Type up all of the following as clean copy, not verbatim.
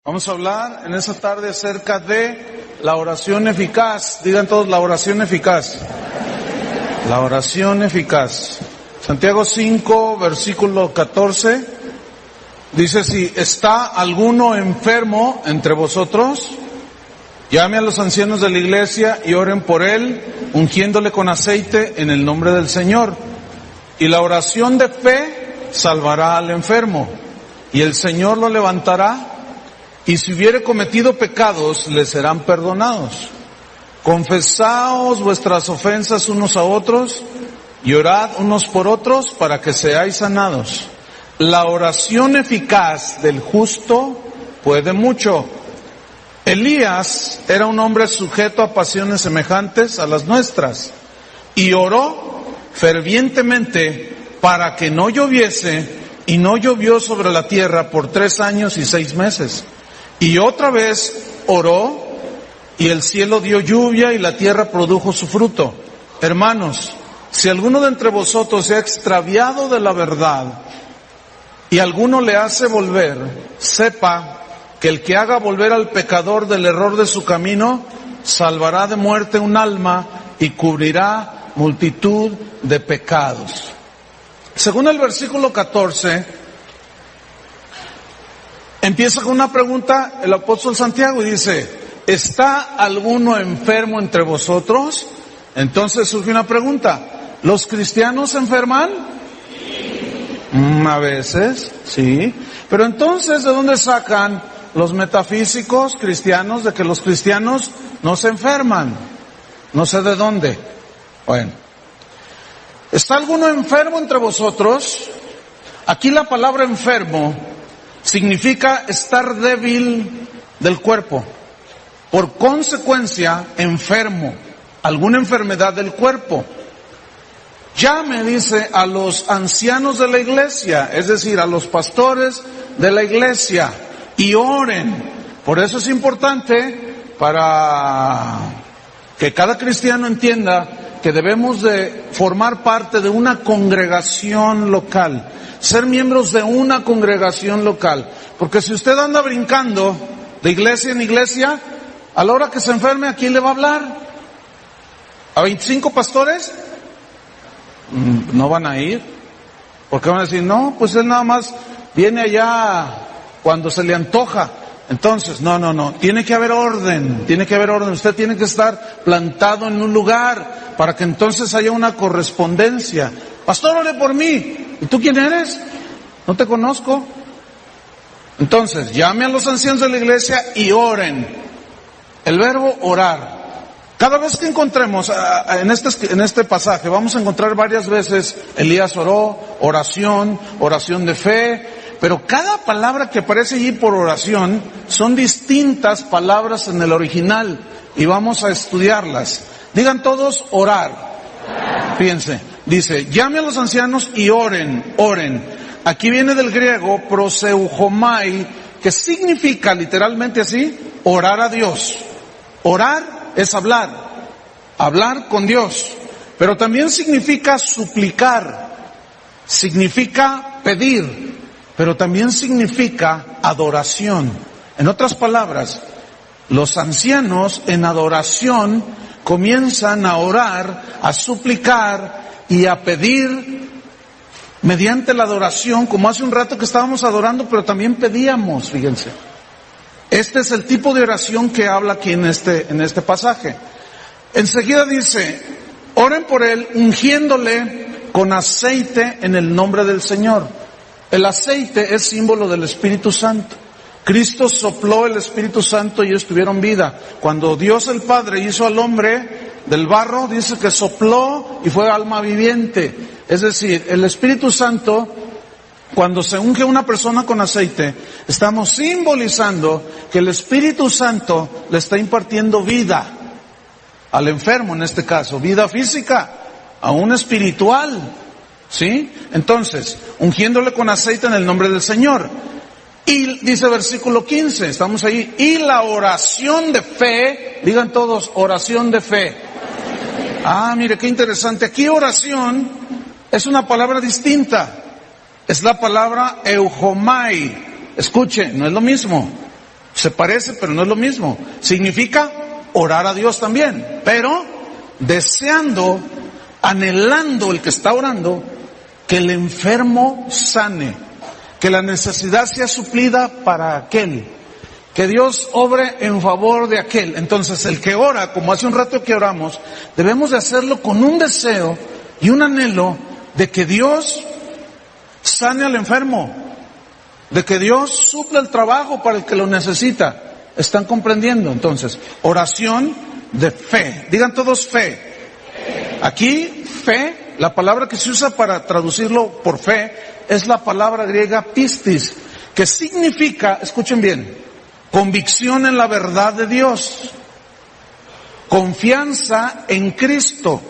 Vamos a hablar en esta tarde acerca de la oración eficaz. Digan todos, la oración eficaz. La oración eficaz. Santiago 5, versículo 14, dice: si está alguno enfermo entre vosotros, llame a los ancianos de la iglesia y oren por él, ungiéndole con aceite en el nombre del Señor. Y la oración de fe salvará al enfermo, y el Señor lo levantará. Y si hubiere cometido pecados, le serán perdonados. Confesaos vuestras ofensas unos a otros, y orad unos por otros para que seáis sanados. La oración eficaz del justo puede mucho. Elías era un hombre sujeto a pasiones semejantes a las nuestras, y oró fervientemente para que no lloviese, y no llovió sobre la tierra por 3 años y 6 meses. Y otra vez oró, y el cielo dio lluvia, y la tierra produjo su fruto. Hermanos, si alguno de entre vosotros se ha extraviado de la verdad, y alguno le hace volver, sepa que el que haga volver al pecador del error de su camino, salvará de muerte un alma, y cubrirá multitud de pecados. Según el versículo 14, empieza con una pregunta el apóstol Santiago y dice: ¿está alguno enfermo entre vosotros? Entonces surge una pregunta: ¿los cristianos se enferman? A veces, sí. Pero entonces, ¿de dónde sacan los metafísicos cristianos de que los cristianos no se enferman? No sé de dónde. Bueno, ¿está alguno enfermo entre vosotros? Aquí la palabra enfermo significa estar débil del cuerpo. Por consecuencia, enfermo, alguna enfermedad del cuerpo. Llame, dice, a los ancianos de la iglesia, es decir, a los pastores de la iglesia, y oren. Por eso es importante para que cada cristiano entienda que debemos de formar parte de una congregación local, ser miembros de una congregación local. Porque si usted anda brincando de iglesia en iglesia, a la hora que se enferme, ¿a quién le va a hablar? ¿A 25 pastores? No van a ir, porque van a decir: no, pues él nada más viene allá cuando se le antoja. Entonces, no, tiene que haber orden, usted tiene que estar plantado en un lugar para que entonces haya una correspondencia. Pastor, ore por mí. ¿Y tú quién eres? No te conozco. Entonces, llame a los ancianos de la iglesia y oren. El verbo orar. Cada vez que encontremos en este pasaje, vamos a encontrar varias veces: Elías oró, oración de fe. Pero cada palabra que aparece allí por oración son distintas palabras en el original, y vamos a estudiarlas. Digan todos: orar. Fíjense, dice: llame a los ancianos y oren. Aquí viene del griego proseuchomai, que significa literalmente así: orar a Dios. Orar es hablar con Dios, pero también significa suplicar, significa pedir, pero también significa adoración. En otras palabras, los ancianos en adoración comienzan a orar, a suplicar y a pedir mediante la adoración, como hace un rato que estábamos adorando, pero también pedíamos, fíjense. Este es el tipo de oración que habla aquí en este pasaje. Enseguida dice: oren por él, ungiéndole con aceite en el nombre del Señor. El aceite es símbolo del Espíritu Santo. Cristo sopló el Espíritu Santo y ellos tuvieron vida. Cuando Dios el Padre hizo al hombre del barro, dice que sopló y fue alma viviente. Es decir, el Espíritu Santo, cuando se unge a una persona con aceite, estamos simbolizando que el Espíritu Santo le está impartiendo vida al enfermo, en este caso, vida física, aún espiritual. ¿Sí? Entonces, ungiéndole con aceite en el nombre del Señor. Y dice versículo 15, estamos ahí: y la oración de fe. Digan todos: oración de fe. Mire qué interesante. Aquí oración es una palabra distinta. Es la palabra euchomai. Escuche, no es lo mismo. Se parece, pero no es lo mismo. Significa orar a Dios también, pero deseando, anhelando el que está orando, que el enfermo sane, que la necesidad sea suplida para aquel, que Dios obre en favor de aquel. Entonces el que ora, como hace un rato que oramos, debemos de hacerlo con un deseo y un anhelo de que Dios sane al enfermo, de que Dios supla el trabajo para el que lo necesita. ¿Están comprendiendo? Entonces, oración de fe. Digan todos fe. Aquí, fe, la palabra que se usa para traducirlo por fe, es la palabra griega pistis, que significa, escuchen bien, convicción en la verdad de Dios, confianza en Cristo.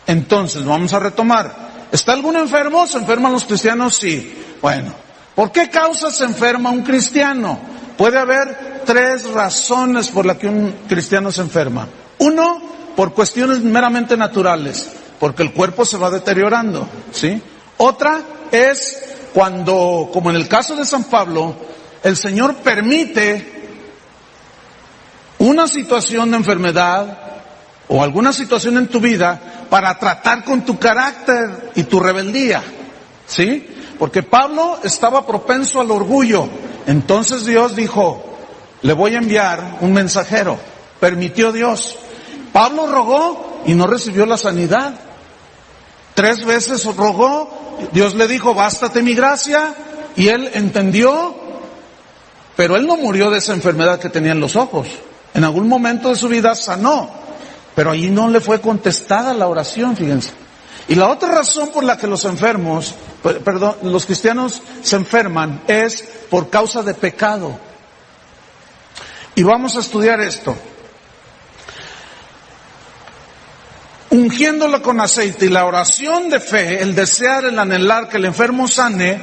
Entonces, vamos a retomar. ¿Está algún enfermo? ¿Se enferman los cristianos? Sí. Bueno, ¿por qué causa se enferma un cristiano? Puede haber 3 razones por las que un cristiano se enferma. Uno, por cuestiones meramente naturales, porque el cuerpo se va deteriorando, ¿sí? Otra es cuando, como en el caso de San Pablo, el Señor permite una situación de enfermedad o alguna situación en tu vida para tratar con tu carácter y tu rebeldía, ¿sí? Porque Pablo estaba propenso al orgullo. Entonces Dios dijo, le voy a enviar un mensajero. Permitió Dios. Pablo rogó y no recibió la sanidad. 3 veces rogó, Dios le dijo, bástate mi gracia, y él entendió, pero él no murió de esa enfermedad que tenía en los ojos. En algún momento de su vida sanó, pero allí no le fue contestada la oración, fíjense. Y la otra razón por la que los cristianos se enferman es por causa de pecado. Y vamos a estudiar esto. Ungiéndolo con aceite y la oración de fe, el desear, el anhelar que el enfermo sane,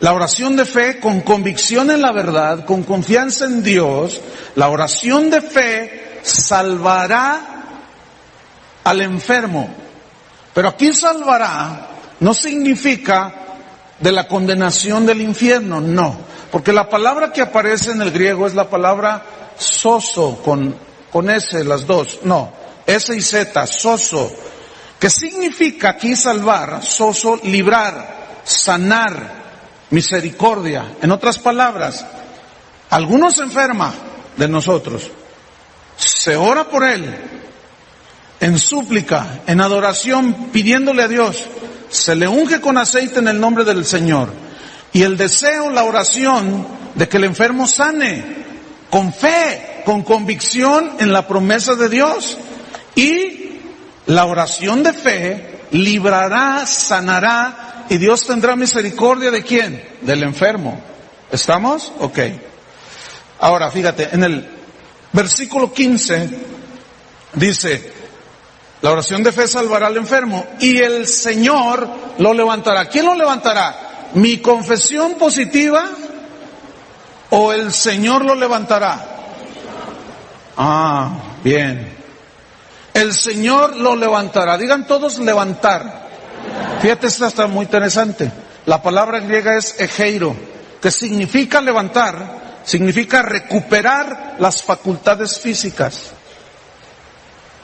la oración de fe con convicción en la verdad, con confianza en Dios, la oración de fe salvará al enfermo. Pero aquí salvará no significa de la condenación del infierno, no. Porque la palabra que aparece en el griego es la palabra soso, con S, las dos, no, S y Z, soso, que significa aquí salvar, soso, librar, sanar, misericordia. En otras palabras, alguno se enferma de nosotros, se ora por él, en súplica, en adoración, pidiéndole a Dios, se le unge con aceite en el nombre del Señor. Y el deseo, la oración de que el enfermo sane, con fe, con convicción en la promesa de Dios. Y la oración de fe librará, sanará, y Dios tendrá misericordia ¿de quién? Del enfermo. ¿Estamos? Ok. Ahora, fíjate, en el versículo 15 dice, la oración de fe salvará al enfermo y el Señor lo levantará. ¿Quién lo levantará? ¿Mi confesión positiva o el Señor lo levantará? Ah, bien. El Señor lo levantará. Digan todos levantar. Fíjate, esto está muy interesante. La palabra griega es egeiro, que significa levantar, significa recuperar las facultades físicas.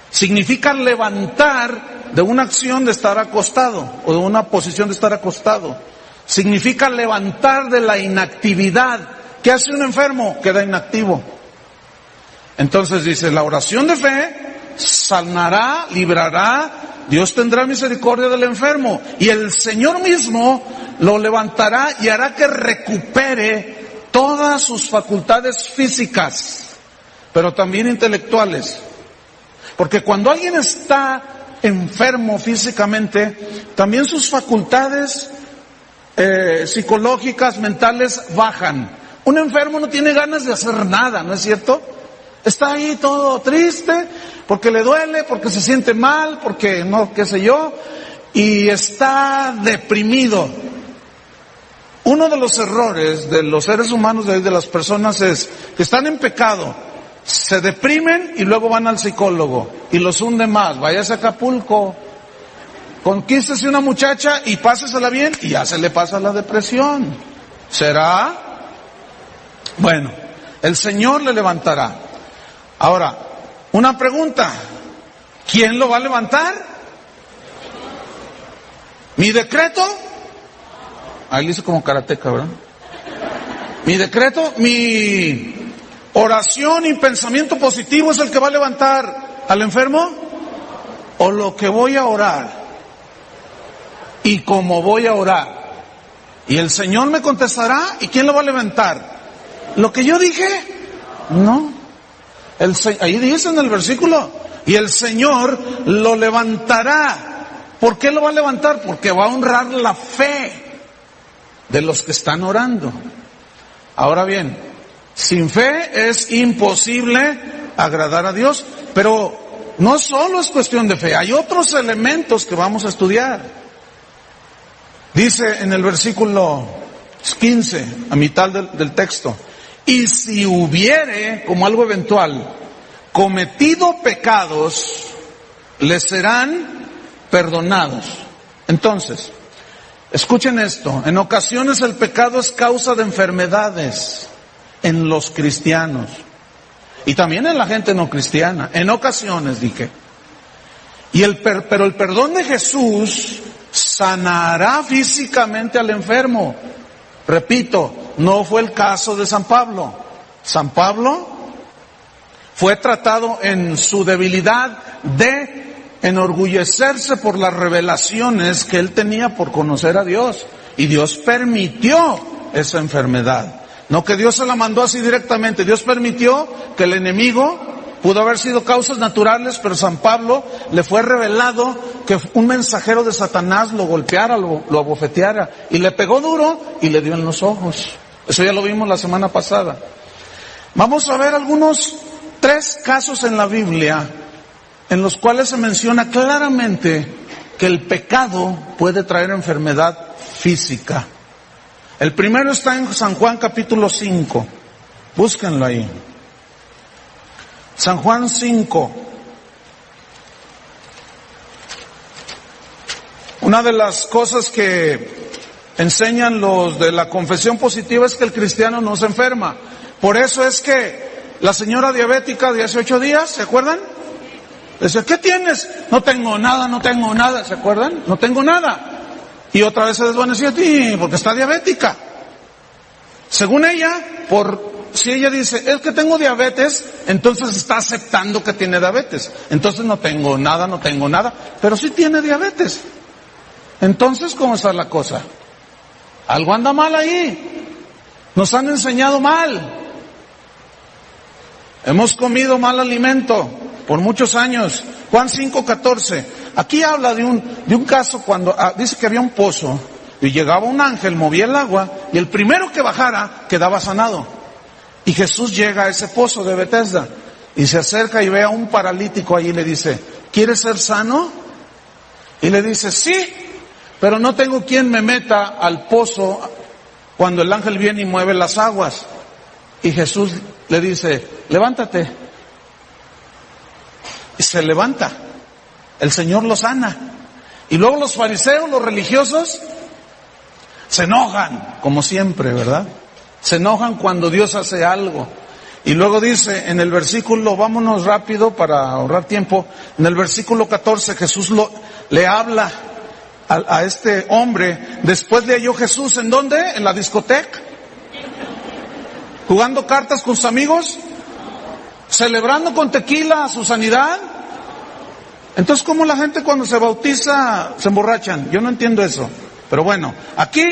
Significa levantar de una acción de estar acostado o de una posición de estar acostado. Significa levantar de la inactividad. ¿Qué hace un enfermo? Queda inactivo. Entonces dice, la oración de fe sanará, librará, Dios tendrá misericordia del enfermo y el Señor mismo lo levantará y hará que recupere todas sus facultades físicas, pero también intelectuales. Porque cuando alguien está enfermo físicamente, también sus facultades psicológicas, mentales bajan. Un enfermo no tiene ganas de hacer nada, ¿no es cierto? Está ahí todo triste, porque le duele, porque se siente mal, porque no, qué sé yo, y está deprimido. Uno de los errores de los seres humanos, de las personas, es que están en pecado, se deprimen y luego van al psicólogo y los hunde más. Váyase a Acapulco, conquístese una muchacha y pásesela bien y ya se le pasa la depresión. ¿Será? Bueno, El Señor le levantará. Ahora, una pregunta. ¿Quién lo va a levantar? ¿Mi decreto? Ahí le hice como karateca, ¿verdad? Mi decreto, mi oración y pensamiento positivo es el que va a levantar al enfermo, o lo que voy a orar y cómo voy a orar. Y el Señor me contestará, ¿y quién lo va a levantar? ¿Lo que yo dije? No. Ahí dice en el versículo, y el Señor lo levantará. ¿Por qué lo va a levantar? Porque va a honrar la fe de los que están orando. Ahora bien, sin fe es imposible agradar a Dios, pero no solo es cuestión de fe, hay otros elementos que vamos a estudiar. Dice en el versículo 15, a mitad del texto, y si hubiere, como algo eventual, cometido pecados, les serán perdonados. Entonces, escuchen esto, en ocasiones el pecado es causa de enfermedades en los cristianos y también en la gente no cristiana, en ocasiones dije. Pero el perdón de Jesús sanará físicamente al enfermo. Repito, no fue el caso de San Pablo. San Pablo fue tratado en su debilidad de enorgullecerse por las revelaciones que él tenía por conocer a Dios. Y Dios permitió esa enfermedad. No que Dios se la mandó así directamente. Dios permitió que el enemigo, pudo haber sido causas naturales, pero San Pablo le fue revelado que un mensajero de Satanás lo golpeara, lo abofeteara. Y le pegó duro y le dio en los ojos. Eso ya lo vimos la semana pasada. Vamos a ver algunos 3 casos en la Biblia en los cuales se menciona claramente que el pecado puede traer enfermedad física. El primero está en San Juan capítulo 5. Búsquenlo ahí. San Juan 5. Una de las cosas que enseñan los de la confesión positiva es que el cristiano no se enferma. Por eso es que la señora diabética de hace 8 días, ¿se acuerdan? Dice, ¿qué tienes? No tengo nada, ¿se acuerdan? No tengo nada. Y otra vez se desvaneció, porque está diabética. Según ella, si ella dice, es que tengo diabetes, entonces está aceptando que tiene diabetes. Entonces no tengo nada, pero sí tiene diabetes. Entonces, ¿cómo está la cosa? Algo anda mal ahí. Nos han enseñado mal. Hemos comido mal alimento por muchos años. Juan 5:14. Aquí habla de un caso cuando dice que había un pozo y llegaba un ángel, movía el agua y el primero que bajara quedaba sanado. Y Jesús llega a ese pozo de Betesda y se acerca y ve a un paralítico allí y le dice, ¿quieres ser sano? Y le dice, sí, pero no tengo quien me meta al pozo cuando el ángel viene y mueve las aguas. Y Jesús le dice, levántate. Y se levanta. El Señor lo sana. Y luego los fariseos, los religiosos, se enojan, como siempre, ¿verdad? Se enojan cuando Dios hace algo. Y luego dice en el versículo, vámonos rápido para ahorrar tiempo, en el versículo 14 Jesús le habla a este hombre. Después le halló Jesús, ¿en dónde? ¿En la discoteca? ¿Jugando cartas con sus amigos? ¿Celebrando con tequila su sanidad? Entonces, ¿cómo la gente cuando se bautiza se emborrachan? Yo no entiendo eso. Pero bueno, aquí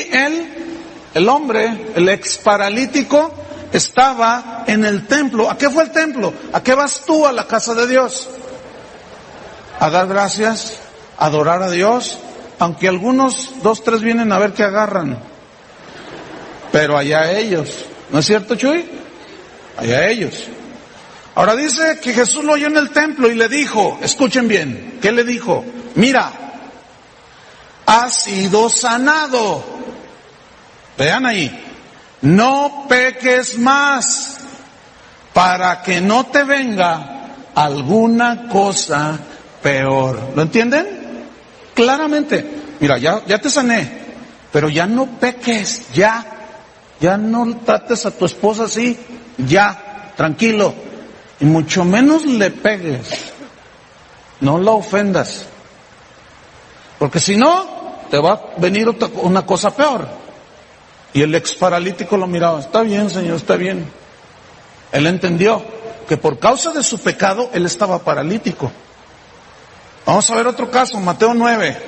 el hombre, el ex paralítico, estaba en el templo. ¿A qué fue el templo? ¿A qué vas tú a la casa de Dios? A dar gracias, a adorar a Dios, aunque algunos 2, 3 vienen a ver qué agarran. Pero allá ellos. ¿No es cierto, Chuy? Allá ellos. Ahora dice que Jesús lo oyó en el templo y le dijo, escuchen bien, ¿qué le dijo? Mira, has sido sanado. Vean ahí, no peques más para que no te venga alguna cosa peor. ¿Lo entienden? Claramente, mira, ya te sané, pero ya no peques, ya no trates a tu esposa así, ya. tranquilo, y mucho menos le pegues, no la ofendas, porque si no, te va a venir una cosa peor. Y el ex paralítico lo miraba, está bien, Señor, está bien. Él entendió que por causa de su pecado, él estaba paralítico. Vamos a ver otro caso, Mateo 9.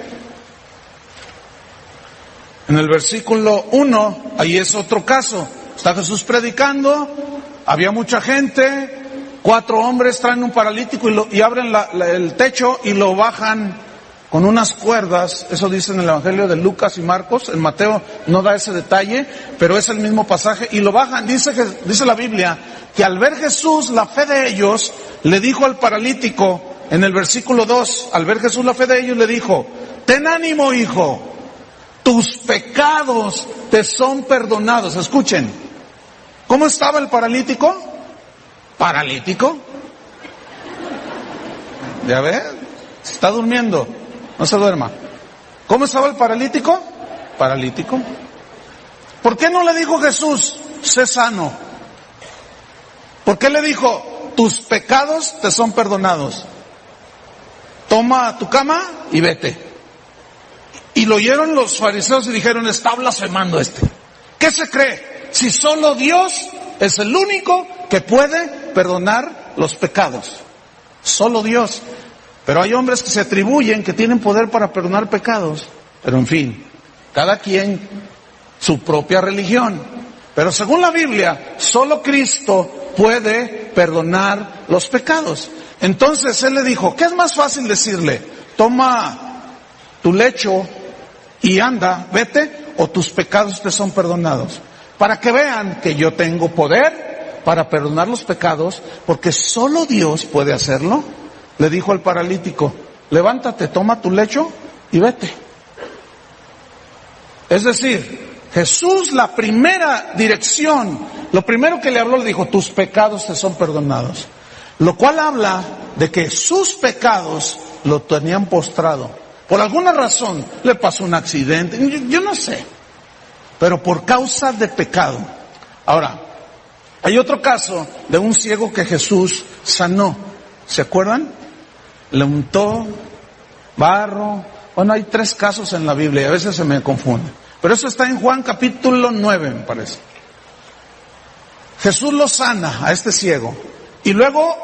En el versículo 1, ahí es otro caso. Está Jesús predicando, había mucha gente, 4 hombres traen un paralítico y abren el techo y lo bajan con unas cuerdas. Eso dice en el Evangelio de Lucas y Marcos. En Mateo no da ese detalle, pero es el mismo pasaje. Y lo bajan. Dice la Biblia que al ver Jesús la fe de ellos, le dijo al paralítico, en el versículo 2, al ver Jesús la fe de ellos, le dijo, ten ánimo, hijo, tus pecados te son perdonados. Escuchen, ¿cómo estaba el paralítico? ¿Paralítico? ¿Ya ves? Está durmiendo. No se duerma. ¿Cómo estaba el paralítico? Paralítico. ¿Por qué no le dijo Jesús, sé sano? ¿Por qué le dijo, tus pecados te son perdonados? Toma tu cama y vete. Y lo oyeron los fariseos y dijeron, está blasfemando este. ¿Qué se cree? Si solo Dios es el único que puede perdonar los pecados. Solo Dios. Pero hay hombres que se atribuyen que tienen poder para perdonar pecados. Pero en fin, cada quien su propia religión. Pero según la Biblia, solo Cristo puede perdonar los pecados. Entonces él le dijo, ¿qué es más fácil decirle? Toma tu lecho y anda, vete, o tus pecados te son perdonados. Para que vean que yo tengo poder para perdonar los pecados, porque solo Dios puede hacerlo. Le dijo al paralítico, levántate, toma tu lecho y vete. Es decir, Jesús, la primera dirección, lo primero que le habló, le dijo, tus pecados te son perdonados. Lo cual habla de que sus pecados lo tenían postrado. Por alguna razón, le pasó un accidente, yo no sé, pero por causa de pecado. Ahora, hay otro caso de un ciego que Jesús sanó. ¿Se acuerdan? Le untó barro. Bueno, hay 3 casos en la Biblia y a veces se me confunde. Pero eso está en Juan capítulo 9, me parece. Jesús lo sana a este ciego. Y luego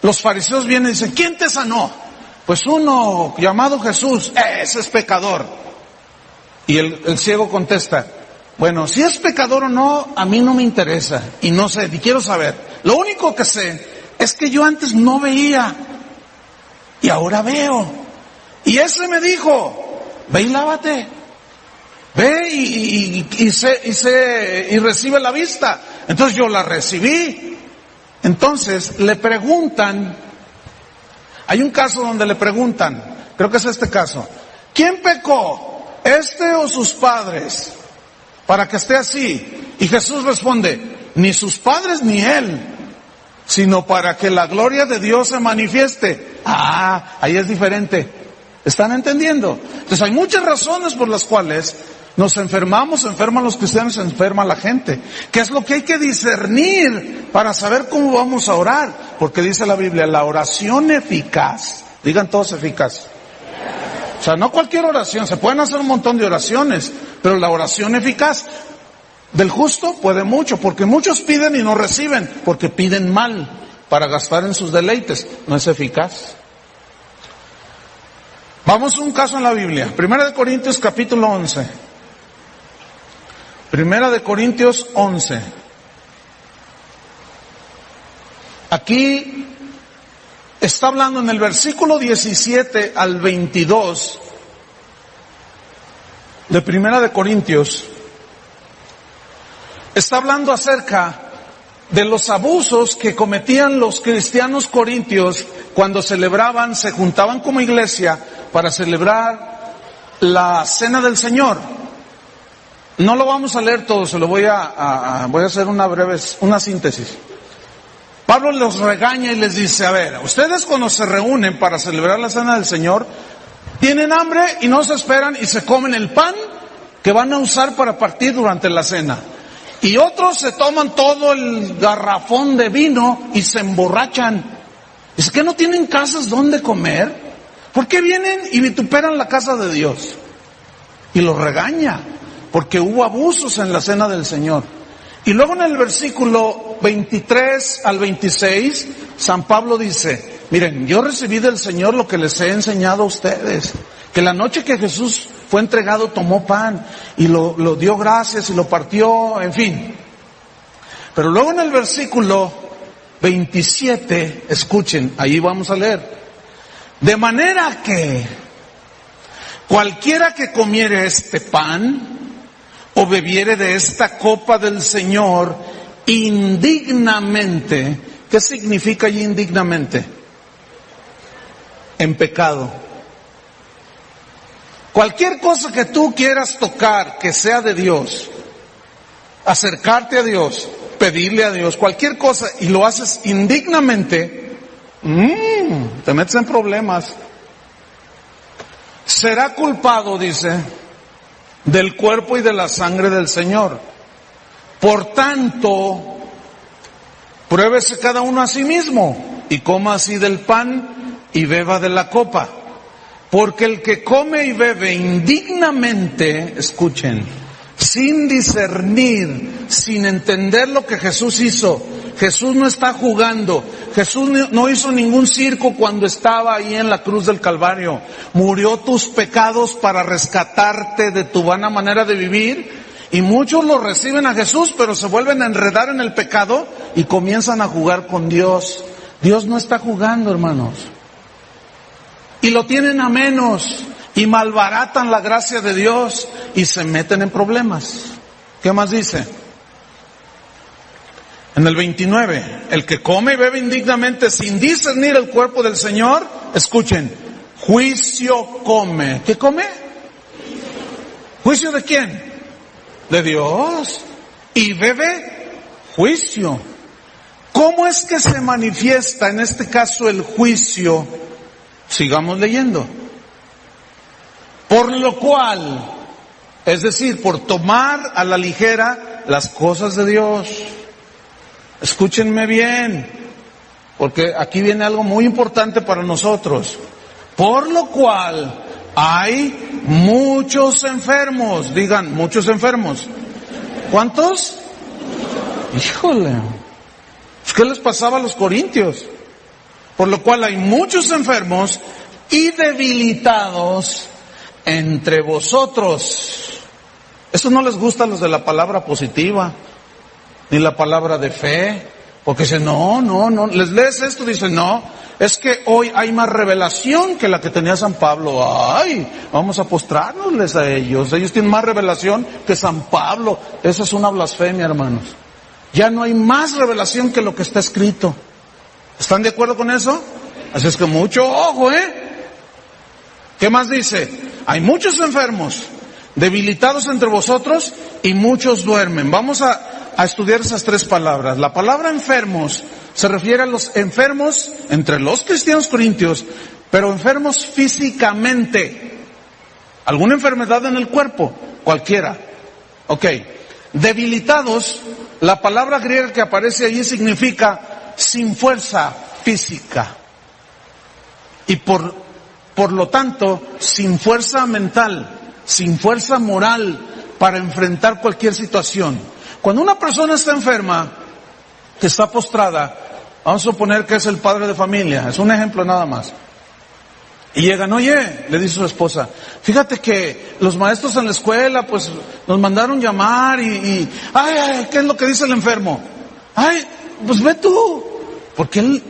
los fariseos vienen y dicen, ¿quién te sanó? Pues uno llamado Jesús, ese es pecador. Y el ciego contesta, bueno, si es pecador o no, a mí no me interesa. Y no sé, ni quiero saber. Lo único que sé es que yo antes no veía y ahora veo. Y ese me dijo, ve y lávate, ve y recibe la vista. Entonces yo la recibí. Entonces le preguntan, hay un caso donde le preguntan, creo que es este caso, ¿quién pecó, este o sus padres, para que esté así? Y Jesús responde, ni sus padres ni él, sino para que la gloria de Dios se manifieste. Ah, ahí es diferente. ¿Están entendiendo? Entonces hay muchas razones por las cuales nos enfermamos, se enferman los cristianos, se enferma la gente. ¿Qué es lo que hay que discernir para saber cómo vamos a orar? Porque dice la Biblia, la oración eficaz, digan todos eficaz. O sea, no cualquier oración, se pueden hacer un montón de oraciones, pero la oración eficaz del justo puede mucho, porque muchos piden y no reciben, porque piden mal para gastar en sus deleites, no es eficaz. Vamos a un caso en la Biblia, 1 Corintios capítulo 11. 1 Corintios 11. Aquí está hablando en el versículo 17 al 22 de 1 Corintios. Está hablando acerca de los abusos que cometían los cristianos corintios cuando celebraban, se juntaban como iglesia para celebrar la cena del Señor. No lo vamos a leer todo, se lo voy a hacer una síntesis. Pablo los regaña y les dice, a ver, ustedes cuando se reúnen para celebrar la cena del Señor, tienen hambre y no se esperan y se comen el pan que van a usar para partir durante la cena. Y otros se toman todo el garrafón de vino y se emborrachan. ¿Es que no tienen casas donde comer? ¿Por qué vienen y vituperan la casa de Dios? Y los regaña, porque hubo abusos en la cena del Señor. Y luego en el versículo 23 al 26, San Pablo dice, miren, yo recibí del Señor lo que les he enseñado a ustedes, que la noche que Jesús fue entregado tomó pan y lo dio gracias y lo partió, en fin. Pero luego en el versículo 27, escuchen, ahí vamos a leer. De manera que cualquiera que comiere este pan o bebiere de esta copa del Señor indignamente, ¿qué significa allí indignamente? En pecado. Cualquier cosa que tú quieras tocar que sea de Dios, acercarte a Dios, pedirle a Dios, cualquier cosa, y lo haces indignamente, te metes en problemas. Será culpado, dice, del cuerpo y de la sangre del Señor. Por tanto, pruébese cada uno a sí mismo, y coma así del pan y beba de la copa. Porque el que come y bebe indignamente, escuchen, sin discernir, sin entender lo que Jesús hizo. Jesús no está jugando. Jesús no hizo ningún circo cuando estaba ahí en la cruz del Calvario. Murió tus pecados para rescatarte de tu vana manera de vivir. Y muchos lo reciben a Jesús, pero se vuelven a enredar en el pecado y comienzan a jugar con Dios. Dios no está jugando, hermanos. Y lo tienen a menos y malbaratan la gracia de Dios y se meten en problemas. ¿Qué más dice? En el 29, el que come y bebe indignamente sin discernir el cuerpo del Señor, escuchen, juicio come. ¿Qué come? ¿Juicio de quién? De Dios. Y bebe juicio. ¿Cómo es que se manifiesta en este caso el juicio? Sigamos leyendo. Por lo cual, es decir, por tomar a la ligera las cosas de Dios. Escúchenme bien, porque aquí viene algo muy importante para nosotros. Por lo cual hay muchos enfermos. Digan, muchos enfermos. ¿Cuántos? Híjole, ¿qué les pasaba a los corintios? Por lo cual hay muchos enfermos y debilitados entre vosotros. Eso no les gusta a los de la palabra positiva, ni la palabra de fe, porque dicen, no, les lees esto, dicen, no, es que hoy hay más revelación que la que tenía San Pablo. Ay, vamos a postrárnosles a ellos tienen más revelación que San Pablo. Esa es una blasfemia, hermanos. Ya no hay más revelación que lo que está escrito. ¿Están de acuerdo con eso? Así es que mucho ojo, ¿Qué más dice? Hay muchos enfermos, debilitados entre vosotros y muchos duermen. Vamos a estudiar esas tres palabras. La palabra enfermos se refiere a los enfermos entre los cristianos corintios, pero enfermos físicamente. ¿Alguna enfermedad en el cuerpo? Cualquiera. Ok. Debilitados, la palabra griega que aparece allí significa sin fuerza física. Y por lo tanto, sin fuerza mental, sin fuerza moral para enfrentar cualquier situación. Cuando una persona está enferma, que está postrada, vamos a suponer que es el padre de familia, es un ejemplo nada más. Y llegan, oye, le dice su esposa, fíjate que los maestros en la escuela, pues, nos mandaron llamar ay, ¿qué es lo que dice el enfermo? Ay, pues ve tú, porque él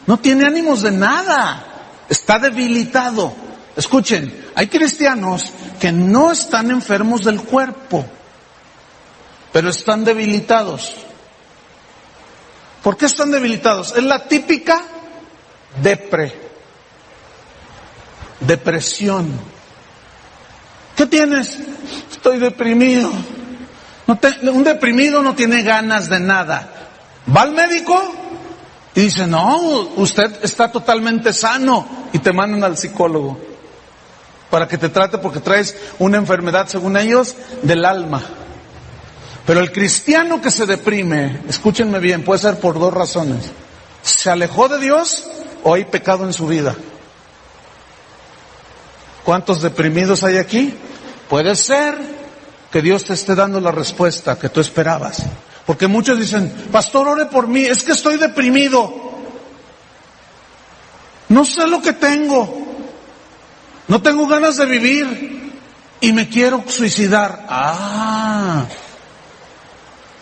no tiene ánimos de nada, está debilitado. Escuchen, hay cristianos que no están enfermos del cuerpo, pero están debilitados. ¿Por qué están debilitados? Es la típica depresión. ¿Qué tienes? Estoy deprimido. Un deprimido no tiene ganas de nada. Va al médico y dice, no, usted está totalmente sano, y te mandan al psicólogo para que te trate porque traes una enfermedad, según ellos, del alma. Pero el cristiano que se deprime, escúchenme bien, puede ser por dos razones. ¿Se alejó de Dios o hay pecado en su vida? ¿Cuántos deprimidos hay aquí? Puede ser que Dios te esté dando la respuesta que tú esperabas. Porque muchos dicen, pastor, ore por mí, es que estoy deprimido. No sé lo que tengo. No tengo ganas de vivir y me quiero suicidar.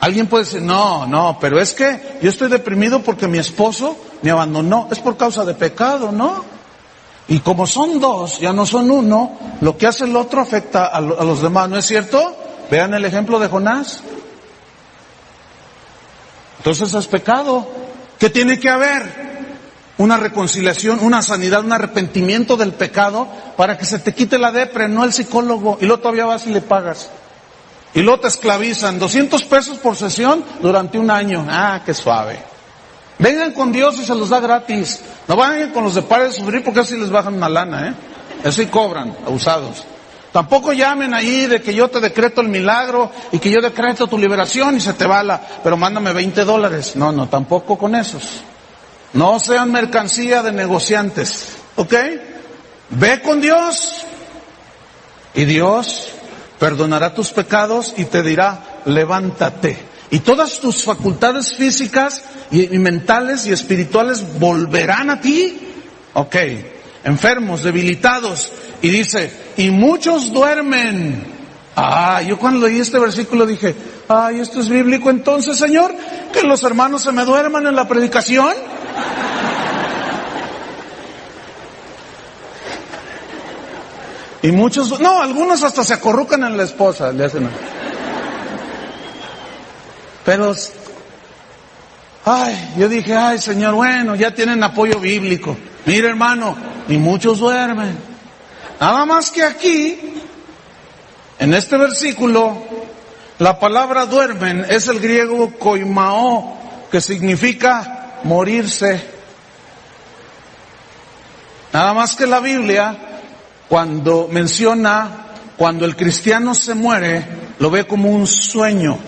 Alguien puede decir, no, pero es que yo estoy deprimido porque mi esposo me abandonó. Es por causa de pecado, ¿no? Y como son dos, ya no son uno, lo que hace el otro afecta a los demás, ¿no es cierto? Vean el ejemplo de Jonás. Entonces es pecado. ¿Qué tiene que haber? Una reconciliación, una sanidad, un arrepentimiento del pecado para que se te quite la depre, no el psicólogo. Y luego todavía vas y le pagas. Y luego te esclavizan, 200 pesos por sesión durante un año. Qué suave. Vengan con Dios y se los da gratis. No vayan con los de Pare de Sufrir porque así les bajan una lana, Eso y cobran, abusados. Tampoco llamen ahí de que yo te decreto el milagro y que yo decreto tu liberación y se te va pero mándame $20. No, tampoco con esos. No sean mercancía de negociantes, ¿ok? Ve con Dios y Dios perdonará tus pecados y te dirá, levántate. Y todas tus facultades físicas y mentales y espirituales volverán a ti. Ok, enfermos, debilitados. Y dice, y muchos duermen. Yo cuando leí este versículo dije, esto es bíblico entonces, Señor, que los hermanos se me duerman en la predicación. Y muchos, algunos hasta se acorrucan en la esposa, le hacen. Pero, yo dije, Señor, bueno, ya tienen apoyo bíblico. Mira, hermano, y muchos duermen. Nada más que aquí, en este versículo, la palabra duermen es el griego koimao, que significa morirse. Nada más que la Biblia, cuando el cristiano se muere, lo ve como un sueño.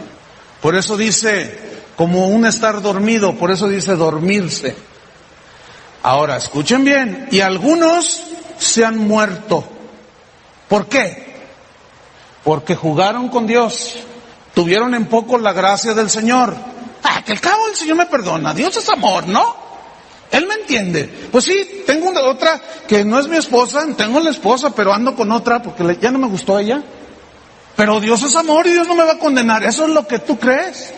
Por eso dice, como un estar dormido, por eso dice dormirse. Ahora, escuchen bien, y algunos se han muerto. ¿Por qué? Porque jugaron con Dios, tuvieron en poco la gracia del Señor. Que al cabo el Señor me perdona, Dios es amor, ¿no? Él me entiende. Pues sí, tengo otra que no es mi esposa, tengo la esposa, pero ando con otra porque ya no me gustó ella. Pero Dios es amor y Dios no me va a condenar. Eso es lo que tú crees.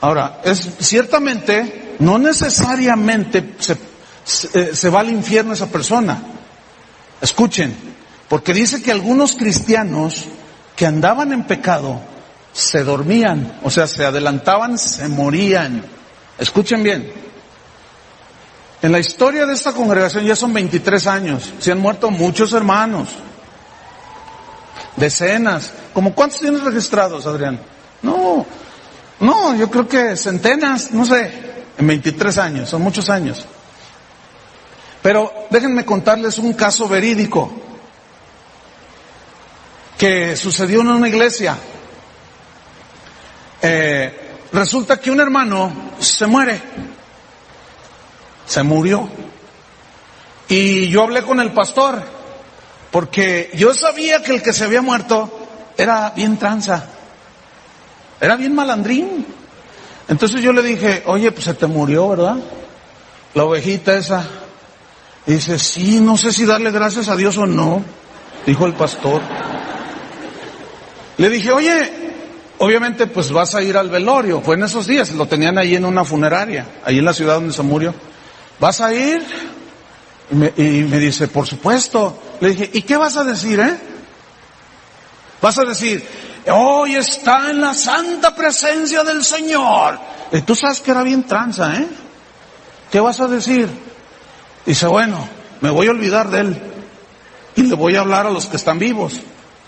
Ahora, ciertamente, no necesariamente se va al infierno esa persona. Escuchen, porque dice que algunos cristianos que andaban en pecado se dormían, o sea, se adelantaban, se morían. Escuchen bien. En la historia de esta congregación ya son 23 años, se han muerto muchos hermanos, decenas. ¿Cómo cuántos tienes registrados, Adrián? No, yo creo que centenas, no sé, en 23 años, son muchos años. Pero déjenme contarles un caso verídico que sucedió en una iglesia. Resulta que un hermano se murió. Y yo hablé con el pastor, porque yo sabía que el que se había muerto era bien tranza, era bien malandrín. Entonces yo le dije, oye, pues se te murió, ¿verdad? La ovejita esa. Y dice, sí, no sé si darle gracias a Dios o no, dijo el pastor. Le dije, oye, obviamente pues vas a ir al velorio. Fue en esos días, lo tenían ahí en una funeraria, ahí en la ciudad donde se murió. ¿Vas a ir? Y me dice, por supuesto. Le dije, ¿y qué vas a decir, Vas a decir, hoy está en la santa presencia del Señor. Y tú sabes que era bien tranza, ¿Qué vas a decir? Dice, bueno, me voy a olvidar de él y le voy a hablar a los que están vivos.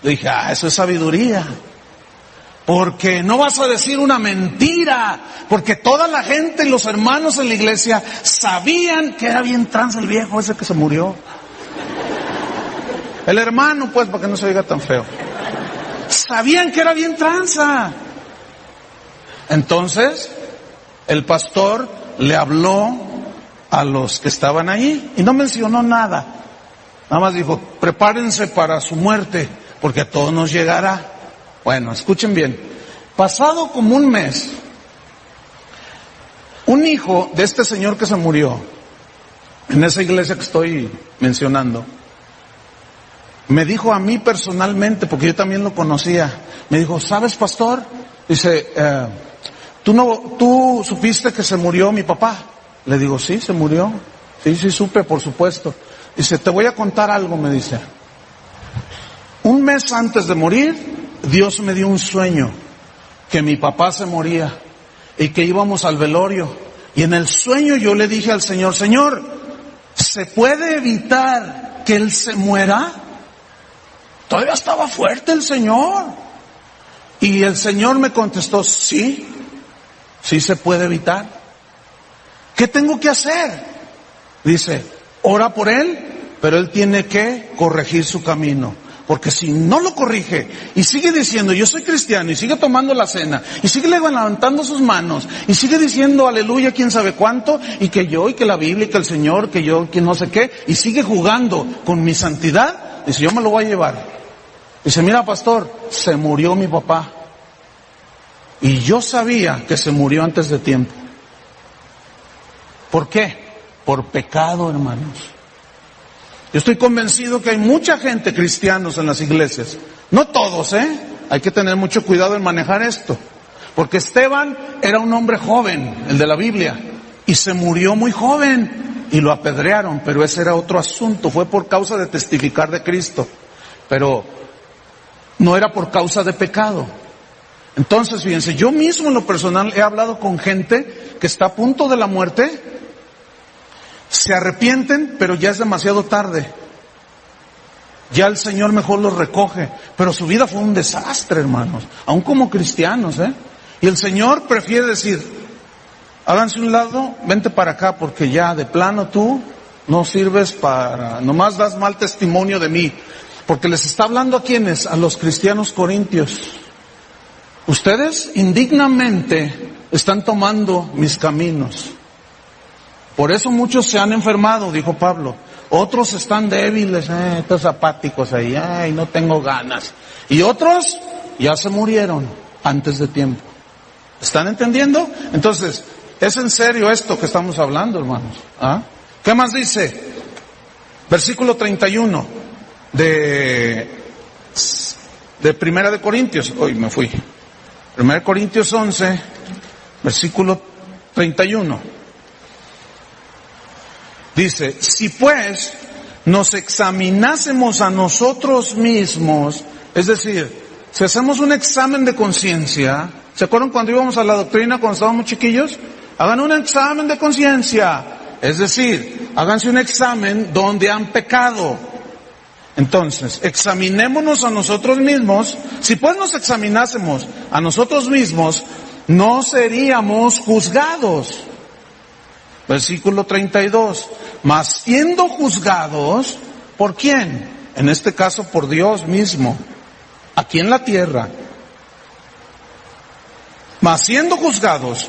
Le dije, eso es sabiduría. Porque no vas a decir una mentira, porque toda la gente y los hermanos en la iglesia sabían que era bien tranza el viejo ese que se murió. El hermano, pues, para que no se oiga tan feo. Sabían que era bien tranza. Entonces, el pastor le habló a los que estaban ahí y no mencionó nada. Nada más dijo, prepárense para su muerte, porque a todos nos llegará. Bueno, escuchen bien. Pasado como un mes, un hijo de este señor que se murió, en esa iglesia que estoy mencionando, me dijo a mí personalmente, porque yo también lo conocía, me dijo, ¿sabes, pastor? Dice, ¿tú supiste que se murió mi papá? Le digo, sí, se murió. Sí, supe, por supuesto. Dice, te voy a contar algo, me dice. Un mes antes de morir, Dios me dio un sueño, que mi papá se moría y que íbamos al velorio. Y en el sueño yo le dije al Señor, Señor, ¿se puede evitar que él se muera? Todavía estaba fuerte el Señor. Y el Señor me contestó, sí se puede evitar. ¿Qué tengo que hacer? Dice, ora por él, pero él tiene que corregir su camino. Porque si no lo corrige y sigue diciendo, yo soy cristiano, y sigue tomando la cena, y sigue levantando sus manos, y sigue diciendo aleluya, quién sabe cuánto, y que yo, y que la Biblia, y que el Señor, que yo, que no sé qué, y sigue jugando con mi santidad, dice, yo me lo voy a llevar. Dice, mira, pastor, se murió mi papá. Y yo sabía que se murió antes de tiempo. ¿Por qué? Por pecado, hermanos. Yo estoy convencido que hay mucha gente, cristianos en las iglesias. No todos, Hay que tener mucho cuidado en manejar esto. Porque Esteban era un hombre joven, el de la Biblia, y se murió muy joven y lo apedrearon, pero ese era otro asunto, fue por causa de testificar de Cristo, pero no era por causa de pecado. Entonces, fíjense, yo mismo en lo personal he hablado con gente que está a punto de la muerte, se arrepienten, pero ya es demasiado tarde. Ya el Señor mejor los recoge, pero su vida fue un desastre, hermanos, aún como cristianos, Y el Señor prefiere decir, háganse un lado, vente para acá, porque ya de plano tú no sirves para, nomás das mal testimonio de mí. Porque les está hablando a quienes, a los cristianos corintios. Ustedes indignamente están tomando mis caminos. Por eso muchos se han enfermado, dijo Pablo. Otros están débiles, estos apáticos ahí, no tengo ganas. Y otros ya se murieron antes de tiempo. ¿Están entendiendo? Entonces, es en serio esto que estamos hablando, hermanos. ¿Qué más dice? Versículo 31 de Primera de Corintios. Hoy me fui. Primera de Corintios 11, versículo 31. Dice, si pues nos examinásemos a nosotros mismos, es decir, si hacemos un examen de conciencia, ¿se acuerdan cuando íbamos a la doctrina cuando estábamos chiquillos? Hagan un examen de conciencia, es decir, háganse un examen donde han pecado. Entonces, examinémonos a nosotros mismos. Si pues nos examinásemos a nosotros mismos, no seríamos juzgados. Versículo 32. Mas siendo juzgados, ¿por quién? En este caso por Dios mismo, aquí en la tierra. Mas siendo juzgados,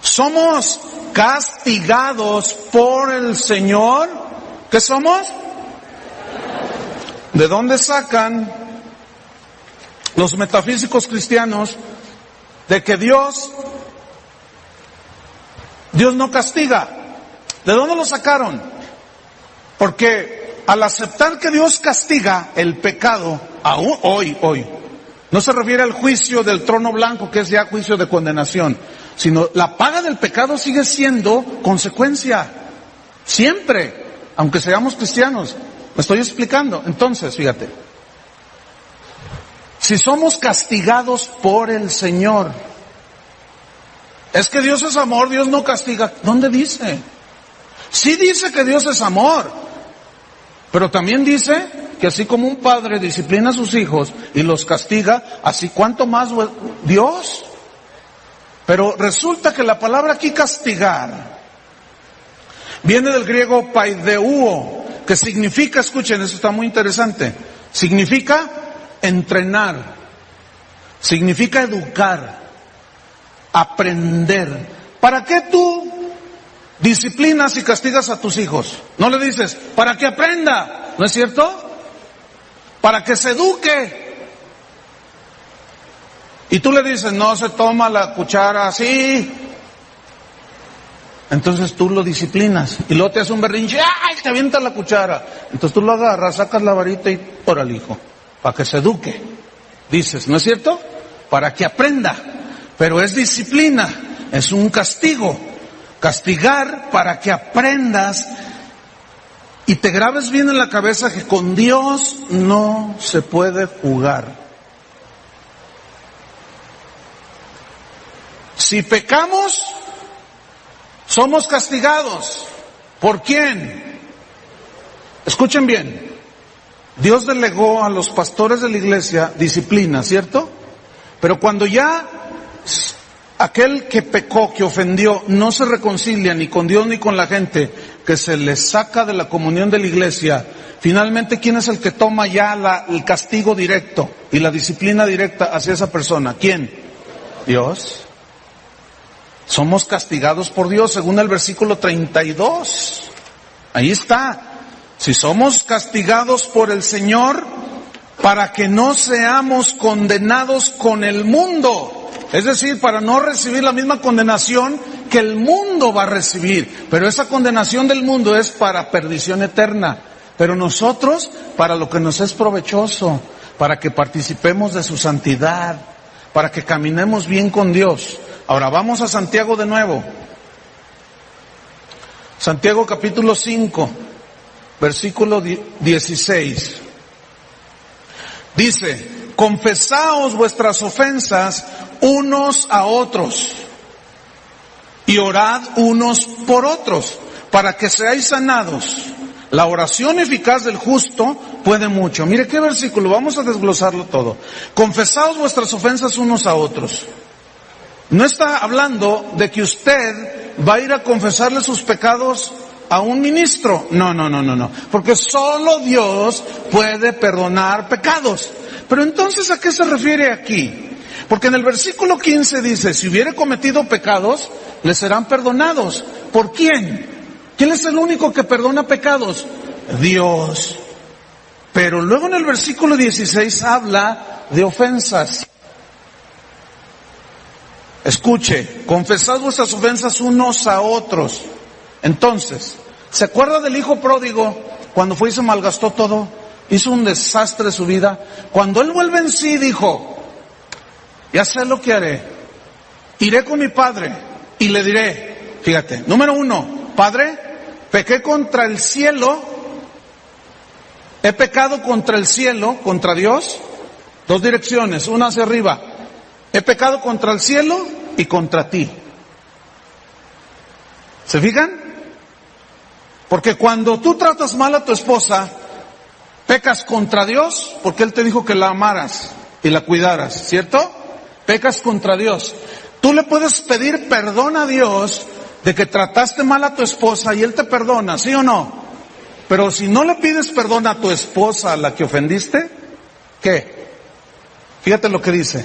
somos castigados por el Señor. ¿Qué somos? ¿De dónde sacan los metafísicos cristianos de que Dios no castiga? ¿De dónde lo sacaron? Porque al aceptar que Dios castiga el pecado, aún hoy, no se refiere al juicio del trono blanco, que es ya juicio de condenación, sino la paga del pecado sigue siendo consecuencia, siempre, aunque seamos cristianos. ¿Me estoy explicando? Entonces, fíjate, si somos castigados por el Señor, es que Dios es amor, Dios no castiga. ¿Dónde dice? Sí dice que Dios es amor, pero también dice que así como un padre disciplina a sus hijos y los castiga, así cuánto más Dios. Pero resulta que la palabra aquí castigar viene del griego paideuo, que significa, escuchen, eso está muy interesante, significa entrenar, significa educar, aprender. ¿Para qué tú disciplinas y castigas a tus hijos? No le dices, para que aprenda, ¿no es cierto? Para que se eduque. Y tú le dices, no se toma la cuchara así. Entonces tú lo disciplinas y luego te hace un berrinche, ¡ay! Te avienta la cuchara. Entonces tú lo agarras, sacas la varita y órale, hijo, para que se eduque. Dices, ¿no es cierto? Para que aprenda. Pero es disciplina, es un castigo. Castigar para que aprendas y te grabes bien en la cabeza que con Dios no se puede jugar. Si pecamos, somos castigados. ¿Por quién? Escuchen bien. Dios delegó a los pastores de la iglesia disciplina, ¿cierto? Pero cuando ya aquel que pecó, que ofendió, no se reconcilia ni con Dios ni con la gente, que se le saca de la comunión de la iglesia, finalmente, ¿quién es el que toma ya el castigo directo y la disciplina directa hacia esa persona? ¿Quién? Dios. Somos castigados por Dios, según el versículo 32. Ahí está. Si somos castigados por el Señor, para que no seamos condenados con el mundo. Es decir, para no recibir la misma condenación que el mundo va a recibir. Pero esa condenación del mundo es para perdición eterna. Pero nosotros, para lo que nos es provechoso, para que participemos de su santidad, para que caminemos bien con Dios. Ahora vamos a Santiago de nuevo. Santiago capítulo 5, versículo 16. Dice, confesaos vuestras ofensas unos a otros y orad unos por otros para que seáis sanados. La oración eficaz del justo puede mucho. Mire qué versículo, vamos a desglosarlo todo. Confesaos vuestras ofensas unos a otros. No está hablando de que usted va a ir a confesarle sus pecados a un ministro. No. Porque solo Dios puede perdonar pecados. Pero entonces, ¿a qué se refiere aquí? Porque en el versículo 15 dice, si hubiere cometido pecados, le serán perdonados. ¿Por quién? ¿Quién es el único que perdona pecados? Dios. Pero luego en el versículo 16 habla de ofensas. Escuche, confesad vuestras ofensas unos a otros. Entonces, ¿se acuerda del hijo pródigo cuando fue y se malgastó todo? Hizo un desastre de su vida. Cuando él vuelve en sí dijo, ya sé lo que haré. Iré con mi padre y le diré, fíjate, número 1, Padre, pequé contra el cielo, he pecado contra el cielo, contra Dios, 2 direcciones, una hacia arriba. He pecado contra el cielo y contra ti. ¿Se fijan? Porque cuando tú tratas mal a tu esposa, pecas contra Dios, porque Él te dijo que la amaras y la cuidaras, ¿cierto? Pecas contra Dios. Tú le puedes pedir perdón a Dios de que trataste mal a tu esposa y Él te perdona, ¿sí o no? Pero si no le pides perdón a tu esposa, a la que ofendiste, ¿qué? Fíjate lo que dice.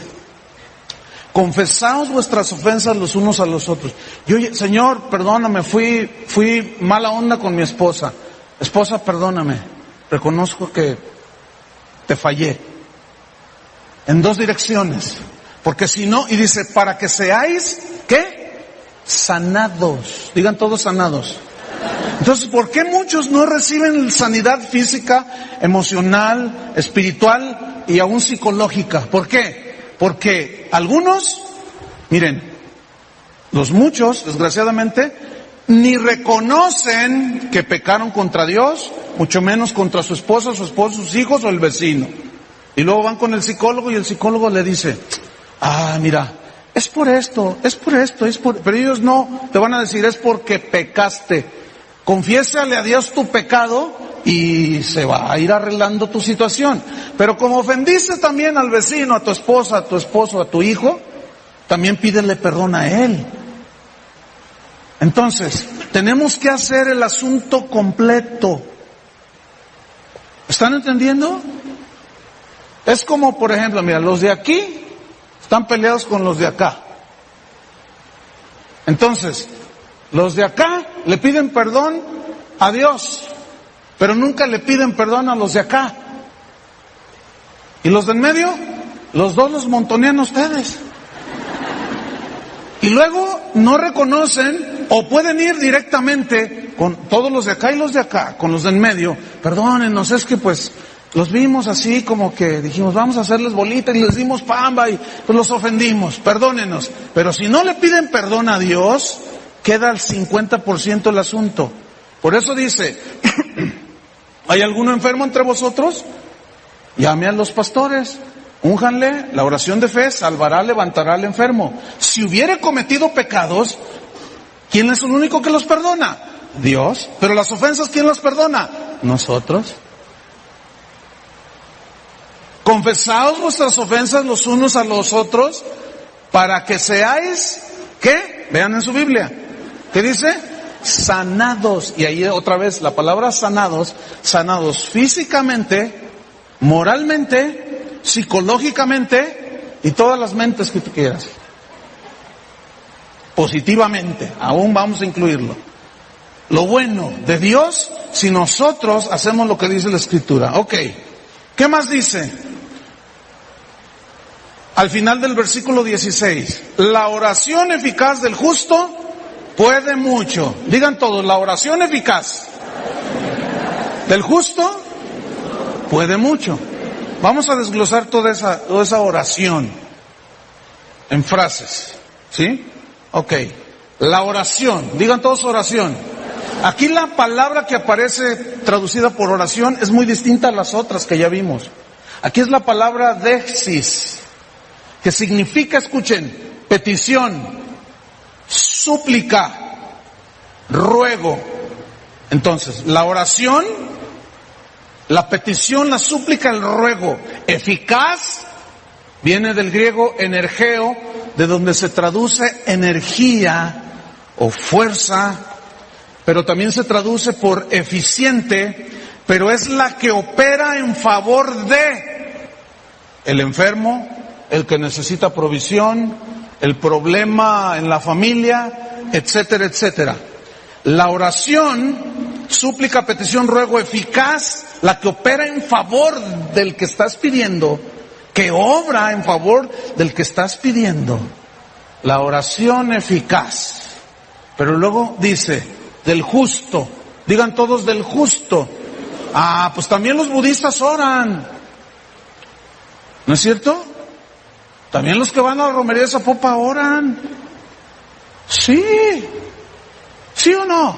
Confesaos vuestras ofensas los unos a los otros. Yo, Señor, perdóname, fui mala onda con mi esposa. Esposa, perdóname. Reconozco que te fallé. En 2 direcciones. Porque si no, y dice, para que seáis, ¿qué? Sanados. Digan todos sanados. Entonces, ¿por qué muchos no reciben sanidad física, emocional, espiritual y aún psicológica? ¿Por qué? Porque algunos, miren, los muchos, desgraciadamente, ni reconocen que pecaron contra Dios, mucho menos contra su esposa, sus hijos o el vecino. Y luego van con el psicólogo y el psicólogo le dice, mira, es por esto, pero ellos no, te van a decir, es porque pecaste. Confiésale a Dios tu pecado y se va a ir arreglando tu situación. Pero como ofendiste también al vecino, a tu esposa, a tu esposo, a tu hijo, también pídele perdón a él. Entonces, tenemos que hacer el asunto completo. ¿Están entendiendo? Es como, por ejemplo, mira, los de aquí están peleados con los de acá. Entonces, los de acá le piden perdón a Dios, pero nunca le piden perdón a los de acá. Y los de en medio, los dos los montonean ustedes. Y luego no reconocen o pueden ir directamente con todos los de acá y los de acá, con los de en medio. Perdónenos, es que pues los vimos así como que dijimos vamos a hacerles bolita y les dimos pamba y pues los ofendimos, perdónenos. Pero si no le piden perdón a Dios, queda al 50% el asunto. Por eso dice, ¿hay alguno enfermo entre vosotros? Llame a los pastores, únjanle, la oración de fe salvará, levantará al enfermo. Si hubiere cometido pecados, ¿quién es el único que los perdona? Dios. Pero las ofensas, ¿quién las perdona? Nosotros. Confesaos vuestras ofensas los unos a los otros para que seáis, ¿qué? Vean en su Biblia. ¿Qué dice? Sanados. Y ahí otra vez la palabra sanados, sanados físicamente, moralmente, psicológicamente y todas las mentes que tú quieras. Positivamente, aún vamos a incluirlo. Lo bueno de Dios si nosotros hacemos lo que dice la Escritura. Ok, ¿qué más dice? Al final del versículo 16, la oración eficaz del justo puede mucho. Digan todos, la oración eficaz del justo puede mucho. Vamos a desglosar toda esa oración en frases, ¿sí? Ok, la oración, digan todos oración. Aquí la palabra que aparece traducida por oración es muy distinta a las otras que ya vimos. Aquí es la palabra dexis, que significa, escuchen, petición, súplica, ruego. Entonces, la oración, la petición, la súplica, el ruego, eficaz, viene del griego energeo, de donde se traduce energía o fuerza, pero también se traduce por eficiente, pero es la que opera en favor de el enfermo, el que necesita provisión, el problema en la familia, etcétera, etcétera. La oración, súplica, petición, ruego eficaz, la que opera en favor del que estás pidiendo, que obra en favor del que estás pidiendo. La oración eficaz. Pero luego dice, del justo. Digan todos del justo. Ah, pues también los budistas oran. ¿No es cierto? También los que van a la romería de Zapopan oran. Sí. ¿Sí o no?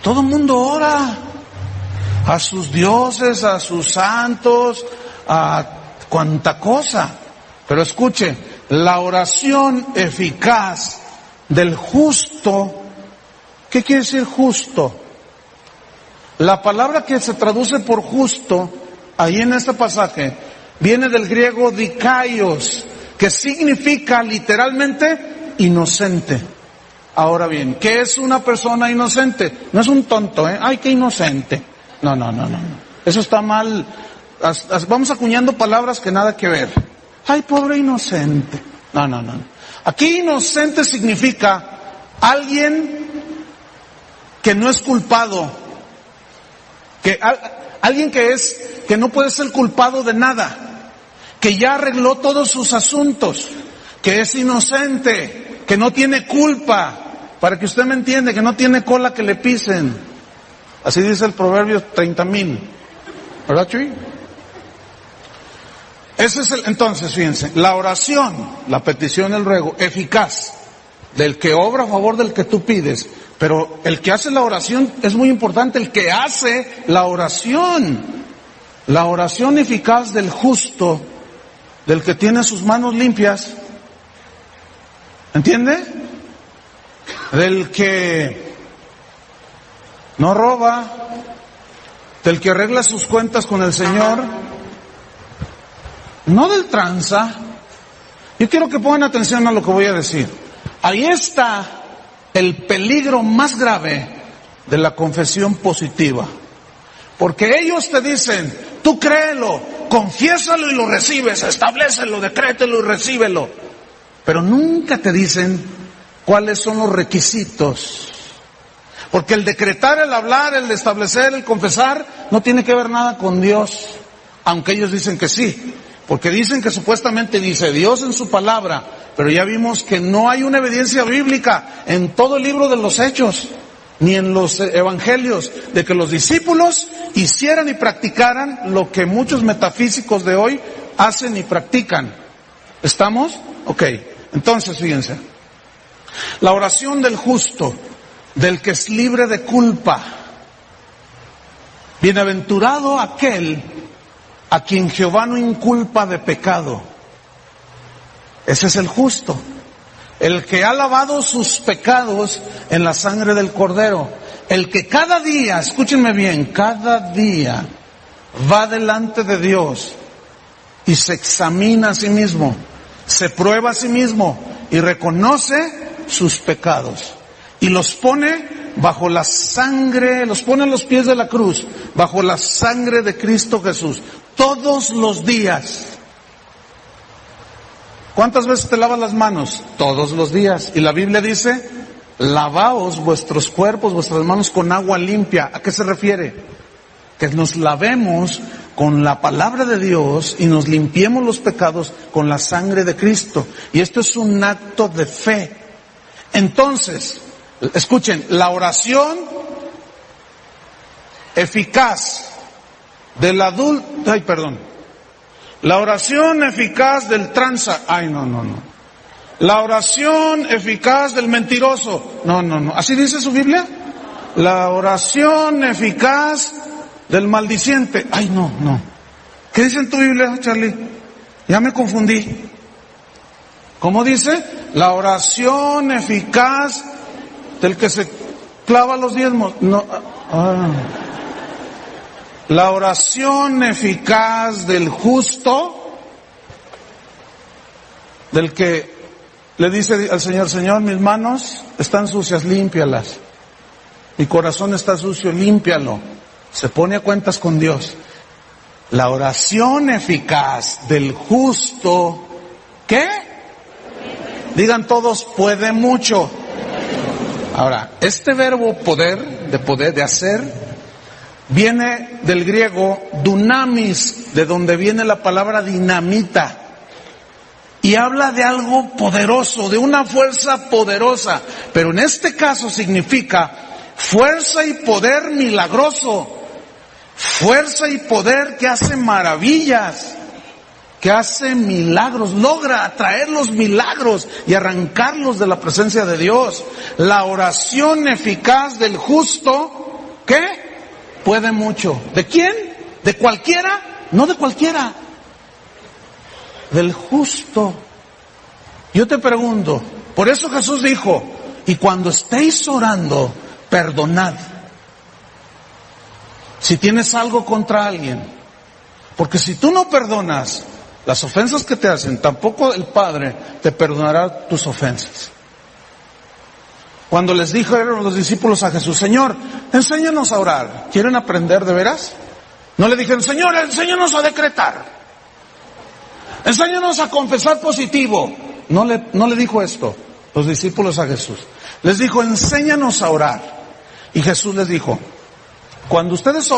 Todo el mundo ora. A sus dioses, a sus santos, a cuanta cosa. Pero escuchen, la oración eficaz del justo, ¿qué quiere decir justo? La palabra que se traduce por justo, ahí en este pasaje, viene del griego dikaios, que significa literalmente inocente. Ahora bien, ¿qué es una persona inocente? No es un tonto, ¡ay, qué inocente! No. Eso está mal. Vamos acuñando palabras que nada que ver. ¡Ay, pobre inocente! No. Aquí inocente significa alguien que no es culpado, alguien que no puede ser culpado de nada, que ya arregló todos sus asuntos, que es inocente, que no tiene culpa, para que usted me entienda, que no tiene cola que le pisen. Así dice el Proverbio 30,000. ¿Verdad, Chuy? Ese es entonces, fíjense, la oración, la petición, el ruego, eficaz, del que obra a favor del que tú pides. Pero el que hace la oración es muy importante, el que hace la oración eficaz del justo, del que tiene sus manos limpias, ¿entiende? Del que no roba, del que arregla sus cuentas con el Señor, no del tranza. Yo quiero que pongan atención a lo que voy a decir. Ahí está el peligro más grave de la confesión positiva. Porque ellos te dicen, tú créelo, confiésalo y lo recibes, establécelo, decrételo y recíbelo. Pero nunca te dicen, ¿Cuáles son los requisitos? Porque el decretar, el hablar, el establecer, el confesar, no tiene que ver nada con Dios, aunque ellos dicen que sí, porque dicen que supuestamente dice Dios en su palabra, pero ya vimos que no hay una evidencia bíblica en todo el libro de los Hechos, ni en los evangelios, de que los discípulos hicieran y practicaran lo que muchos metafísicos de hoy hacen y practican. ¿Estamos? Ok. Entonces, fíjense. La oración del justo, del que es libre de culpa. Bienaventurado aquel a quien Jehová no inculpa de pecado. Ese es el justo. El que ha lavado sus pecados en la sangre del Cordero. El que cada día, escúchenme bien, cada día va delante de Dios y se examina a sí mismo, se prueba a sí mismo y reconoce sus pecados. Y los pone bajo la sangre, los pone a los pies de la cruz, bajo la sangre de Cristo Jesús, todos los días. ¿Cuántas veces te lavas las manos? Todos los días. Y la Biblia dice, lavaos vuestros cuerpos, vuestras manos con agua limpia. ¿A qué se refiere? Que nos lavemos con la palabra de Dios y nos limpiemos los pecados con la sangre de Cristo. Y esto es un acto de fe. Entonces, escuchen, la oración eficaz del adulto, la oración eficaz del la oración eficaz del mentiroso, ¿así dice su Biblia? La oración eficaz del maldiciente, ¿qué dice en tu Biblia, Charlie? Ya me confundí. ¿Cómo dice? La oración eficaz del que se clava los diezmos. La oración eficaz del justo, del que le dice al Señor, Señor, mis manos están sucias, límpialas. Mi corazón está sucio, límpialo. Se pone a cuentas con Dios. La oración eficaz del justo, ¿qué? Digan todos, puede mucho. Ahora, este verbo poder, de hacer, viene del griego dunamis, de donde viene la palabra dinamita. Y habla de algo poderoso, de una fuerza poderosa. Pero en este caso significa fuerza y poder milagroso. Fuerza y poder que hace maravillas, que hace milagros, logra atraer los milagros y arrancarlos de la presencia de Dios. La oración eficaz del justo, ¿qué? Puede mucho. ¿De quién? ¿De cualquiera? No de cualquiera. Del justo. Yo te pregunto, por eso Jesús dijo, y cuando estéis orando, perdonad. Si tienes algo contra alguien. Porque si tú no perdonas las ofensas que te hacen, tampoco el Padre te perdonará tus ofensas. Cuando les dijeron los discípulos a Jesús, Señor, enséñanos a orar. ¿Quieren aprender de veras? No le dijeron, Señor, enséñanos a decretar. Enséñanos a confesar positivo. No le dijo esto los discípulos a Jesús. Les dijo, enséñanos a orar. Y Jesús les dijo, cuando ustedes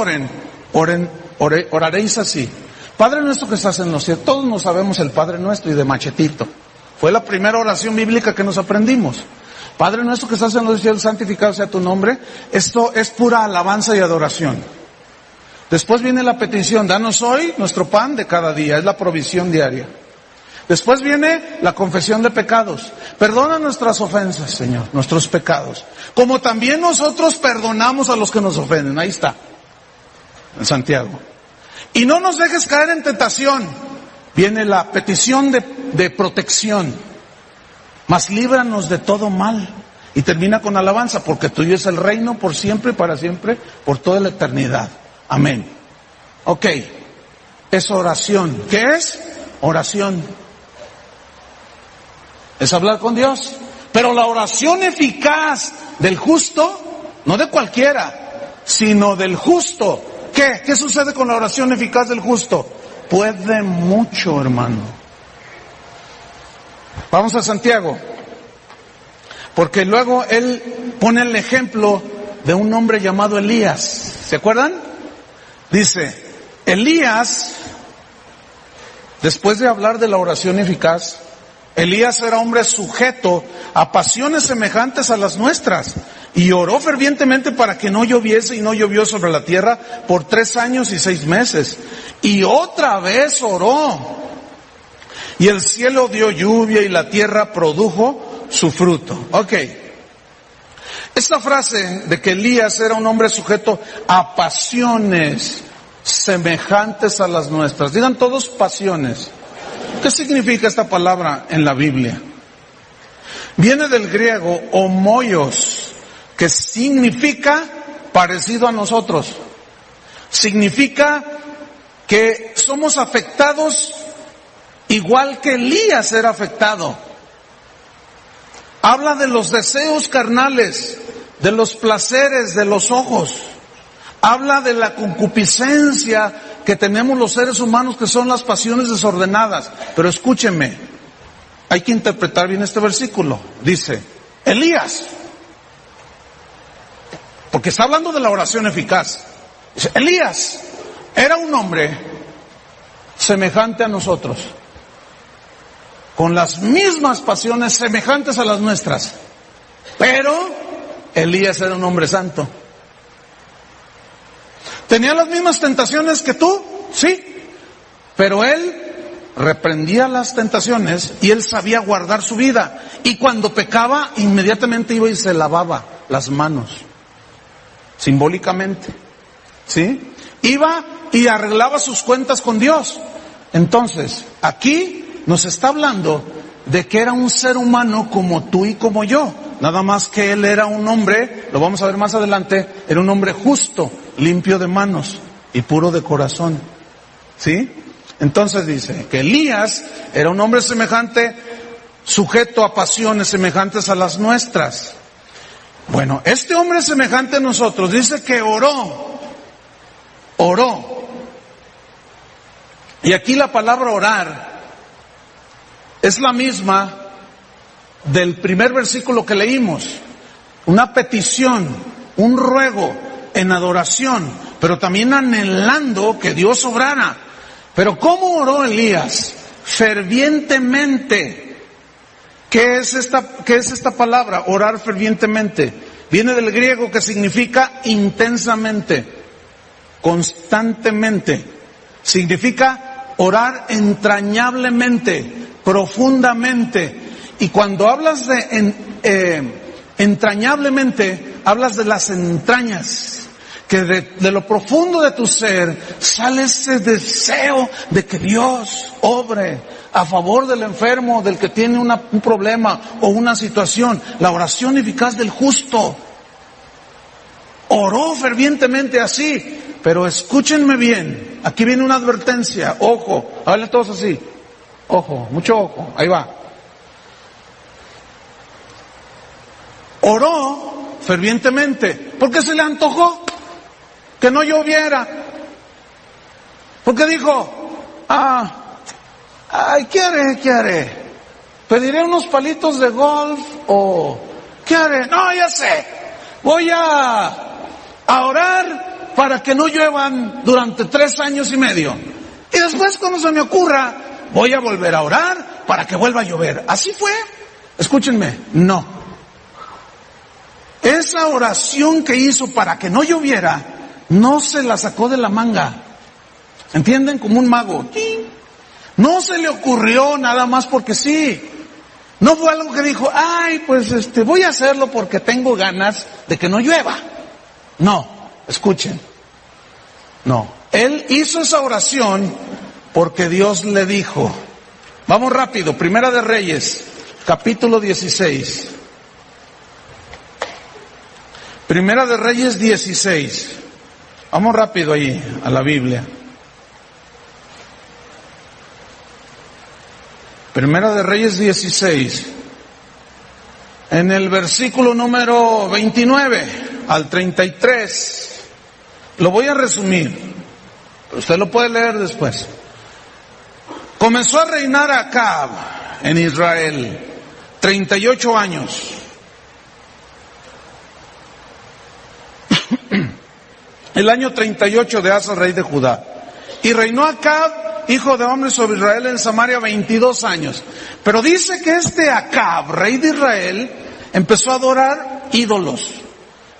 oraréis así. Padre nuestro que estás en los cielos. Todos nos sabemos el Padre nuestro y de machetito. Fue la primera oración bíblica que nos aprendimos. Padre nuestro que estás en los cielos, santificado sea tu nombre. Esto es pura alabanza y adoración. Después viene la petición, danos hoy nuestro pan de cada día, es la provisión diaria. Después viene la confesión de pecados. Perdona nuestras ofensas, Señor, nuestros pecados. Como también nosotros perdonamos a los que nos ofenden. Ahí está, en Santiago. Y no nos dejes caer en tentación. Viene la petición de protección. Mas líbranos de todo mal. Y termina con alabanza, porque tuyo es el reino por siempre y para siempre, por toda la eternidad. Amén. Ok, es oración. ¿Qué es? Oración. Es hablar con Dios. Pero la oración eficaz del justo, no de cualquiera, sino del justo. ¿Qué? ¿Qué sucede con la oración eficaz del justo? Puede mucho, hermano. Vamos a Santiago. Porque luego él pone el ejemplo de un hombre llamado Elías. ¿Se acuerdan? Dice, Elías, después de hablar de la oración eficaz, Elías era hombre sujeto a pasiones semejantes a las nuestras y oró fervientemente para que no lloviese, y no llovió sobre la tierra por 3 años y 6 meses. Y otra vez oró, y el cielo dio lluvia y la tierra produjo su fruto. Ok. Esta frase de que Elías era un hombre sujeto a pasiones semejantes a las nuestras. Digan todos pasiones. ¿Qué significa esta palabra en la Biblia? Viene del griego homoios, que significa parecido a nosotros. Significa que somos afectados igual que Elías era afectado. Habla de los deseos carnales, de los placeres de los ojos. Habla de la concupiscencia que tenemos los seres humanos, que son las pasiones desordenadas. Pero escúchenme, hay que interpretar bien este versículo. Dice, Elías, porque está hablando de la oración eficaz. Dice, Elías era un hombre semejante a nosotros, con las mismas pasiones semejantes a las nuestras. Pero Elías era un hombre santo. ¿Tenía las mismas tentaciones que tú? Sí. Pero él reprendía las tentaciones y él sabía guardar su vida. Y cuando pecaba, inmediatamente iba y se lavaba las manos. Simbólicamente. ¿Sí? Iba y arreglaba sus cuentas con Dios. Entonces, aquí nos está hablando de que era un ser humano como tú y como yo. Nada más que él era un hombre, lo vamos a ver más adelante, era un hombre justo, limpio de manos y puro de corazón. ¿Sí? Entonces dice que Elías era un hombre semejante, sujeto a pasiones semejantes a las nuestras. Bueno, este hombre semejante a nosotros dice que oró. Y aquí la palabra orar es la misma del primer versículo que leímos. Una petición, un ruego en adoración, pero también anhelando que Dios obrara. Pero ¿cómo oró Elías? Fervientemente. ¿Qué es esta palabra? Orar fervientemente. Viene del griego que significa intensamente, constantemente. Significa orar entrañablemente, profundamente. Y cuando hablas de entrañablemente, hablas de las entrañas, que de lo profundo de tu ser sale ese deseo de que Dios obre a favor del enfermo, del que tiene un problema o una situación. La oración eficaz del justo. Oró fervientemente así. Pero escúchenme bien, aquí viene una advertencia. Ojo, hablen todos así. Ojo, mucho ojo, ahí va. Oró fervientemente porque se le antojó que no lloviera. Porque dijo, ¿qué haré? ¿Pediré unos palitos de golf o qué haré? No, ya sé, voy a orar para que no lluevan durante 3 años y medio. Y después, cuando se me ocurra, voy a volver a orar para que vuelva a llover. ¿Así fue? Escúchenme, no. Esa oración que hizo para que no lloviera, no se la sacó de la manga. ¿Entienden? Como un mago. No se le ocurrió nada más porque sí. No fue algo que dijo, voy a hacerlo porque tengo ganas de que no llueva. No, escuchen. No, él hizo esa oración porque Dios le dijo. Vamos rápido, Primera de Reyes, capítulo 16. Primera de Reyes 16. Vamos rápido ahí a la Biblia. Primera de Reyes 16. En el versículo número 29 al 33. Lo voy a resumir. Usted lo puede leer después. Comenzó a reinar Acab en Israel 38 años. el año 38 de Asa, rey de Judá. Y reinó Acab, hijo de hombre, sobre Israel en Samaria 22 años. Pero dice que este Acab, rey de Israel, empezó a adorar ídolos.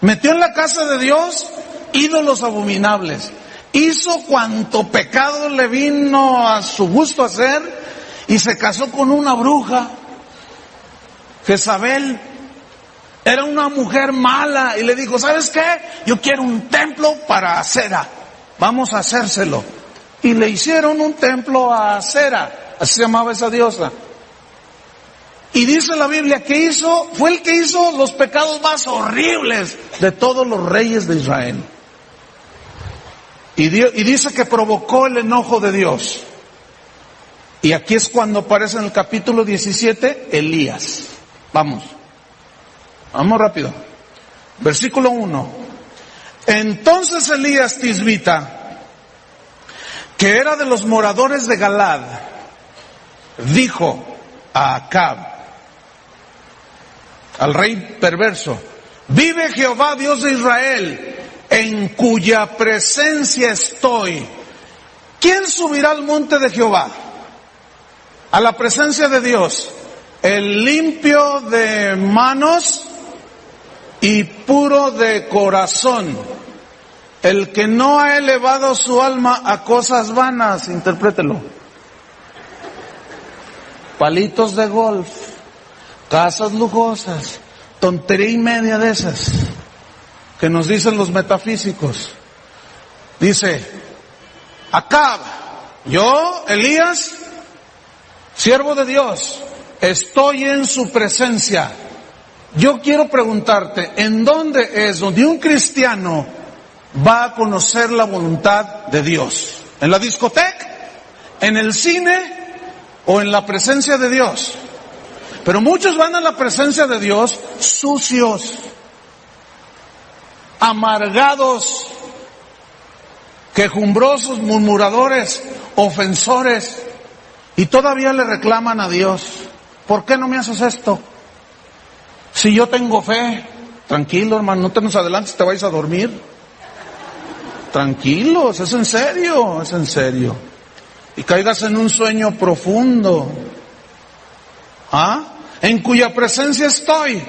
Metió en la casa de Dios ídolos abominables. Hizo cuanto pecado le vino a su gusto hacer y se casó con una bruja. Jezabel era una mujer mala y le dijo, ¿sabes qué? Yo quiero un templo para Acera. Vamos a hacérselo. Y le hicieron un templo a Acera. Así se llamaba esa diosa. Y dice la Biblia que fue el que hizo los pecados más horribles de todos los reyes de Israel. Y dice que provocó el enojo de Dios. Y aquí es cuando aparece en el capítulo 17 Elías. Vamos rápido. Versículo 1. Entonces Elías Tisbita, que era de los moradores de Galad, dijo a Acab, al rey perverso, vive Jehová Dios de Israel, en cuya presencia estoy. ¿Quién subirá al monte de Jehová? A la presencia de Dios. El limpio de manos y puro de corazón. El que no ha elevado su alma a cosas vanas. Interprételo. Palitos de golf, casas lujosas, tontería y media de esas que nos dicen los metafísicos. Dice, Acab, yo, Elías, siervo de Dios, estoy en su presencia. Yo quiero preguntarte, ¿en dónde es donde un cristiano va a conocer la voluntad de Dios? ¿En la discoteca? ¿En el cine? ¿O en la presencia de Dios? Pero muchos van a la presencia de Dios sucios, amargados, quejumbrosos, murmuradores, ofensores, y todavía le reclaman a Dios, ¿por qué no me haces esto? Si yo tengo fe. Tranquilo, hermano, no te nos adelantes, te vais a dormir. Tranquilos, es en serio. Y caigas en un sueño profundo. En cuya presencia estoy,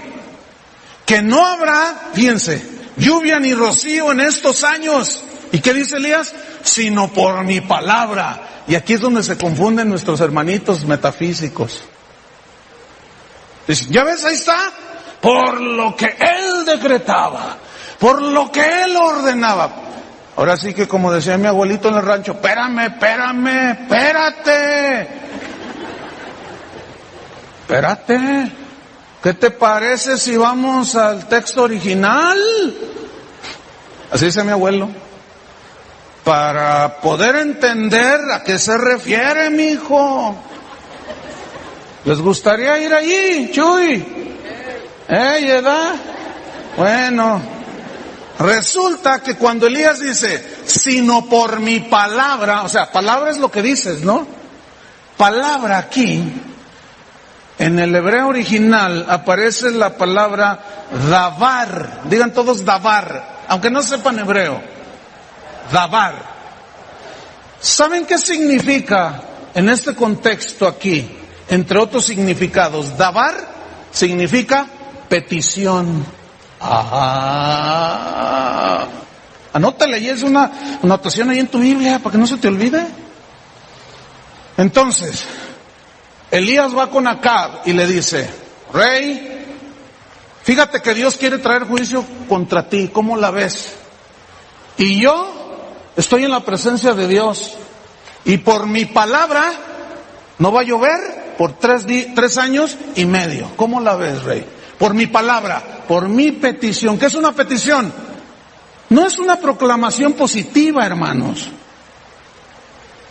que no habrá, fíjense, lluvia ni rocío en estos años. ¿Y qué dice Elías? Sino por mi palabra. Y aquí es donde se confunden nuestros hermanitos metafísicos. Dicen, ¿ya ves? Ahí está. Por lo que él decretaba, por lo que él ordenaba. Ahora sí que como decía mi abuelito en el rancho, espérate. ¿Qué te parece si vamos al texto original? Así dice mi abuelo. Para poder entender a qué se refiere, mi hijo. ¿Les gustaría ir allí, Chuy? ¿Edad? Bueno, resulta que cuando Elías dice, sino por mi palabra, o sea, palabra es lo que dices, ¿no? Palabra aquí, en el hebreo original aparece la palabra davar. Digan todos davar, aunque no sepan hebreo. Davar. ¿Saben qué significa en este contexto aquí? Entre otros significados, davar significa petición. Anótale, y es una anotación ahí en tu Biblia para que no se te olvide. Entonces, Elías va con Acab y le dice, rey, fíjate que Dios quiere traer juicio contra ti, ¿cómo la ves? Y yo estoy en la presencia de Dios, y por mi palabra no va a llover por 3 años y medio. ¿Cómo la ves, rey? Por mi palabra, por mi petición. ¿Qué es una petición? No es una proclamación positiva, hermanos.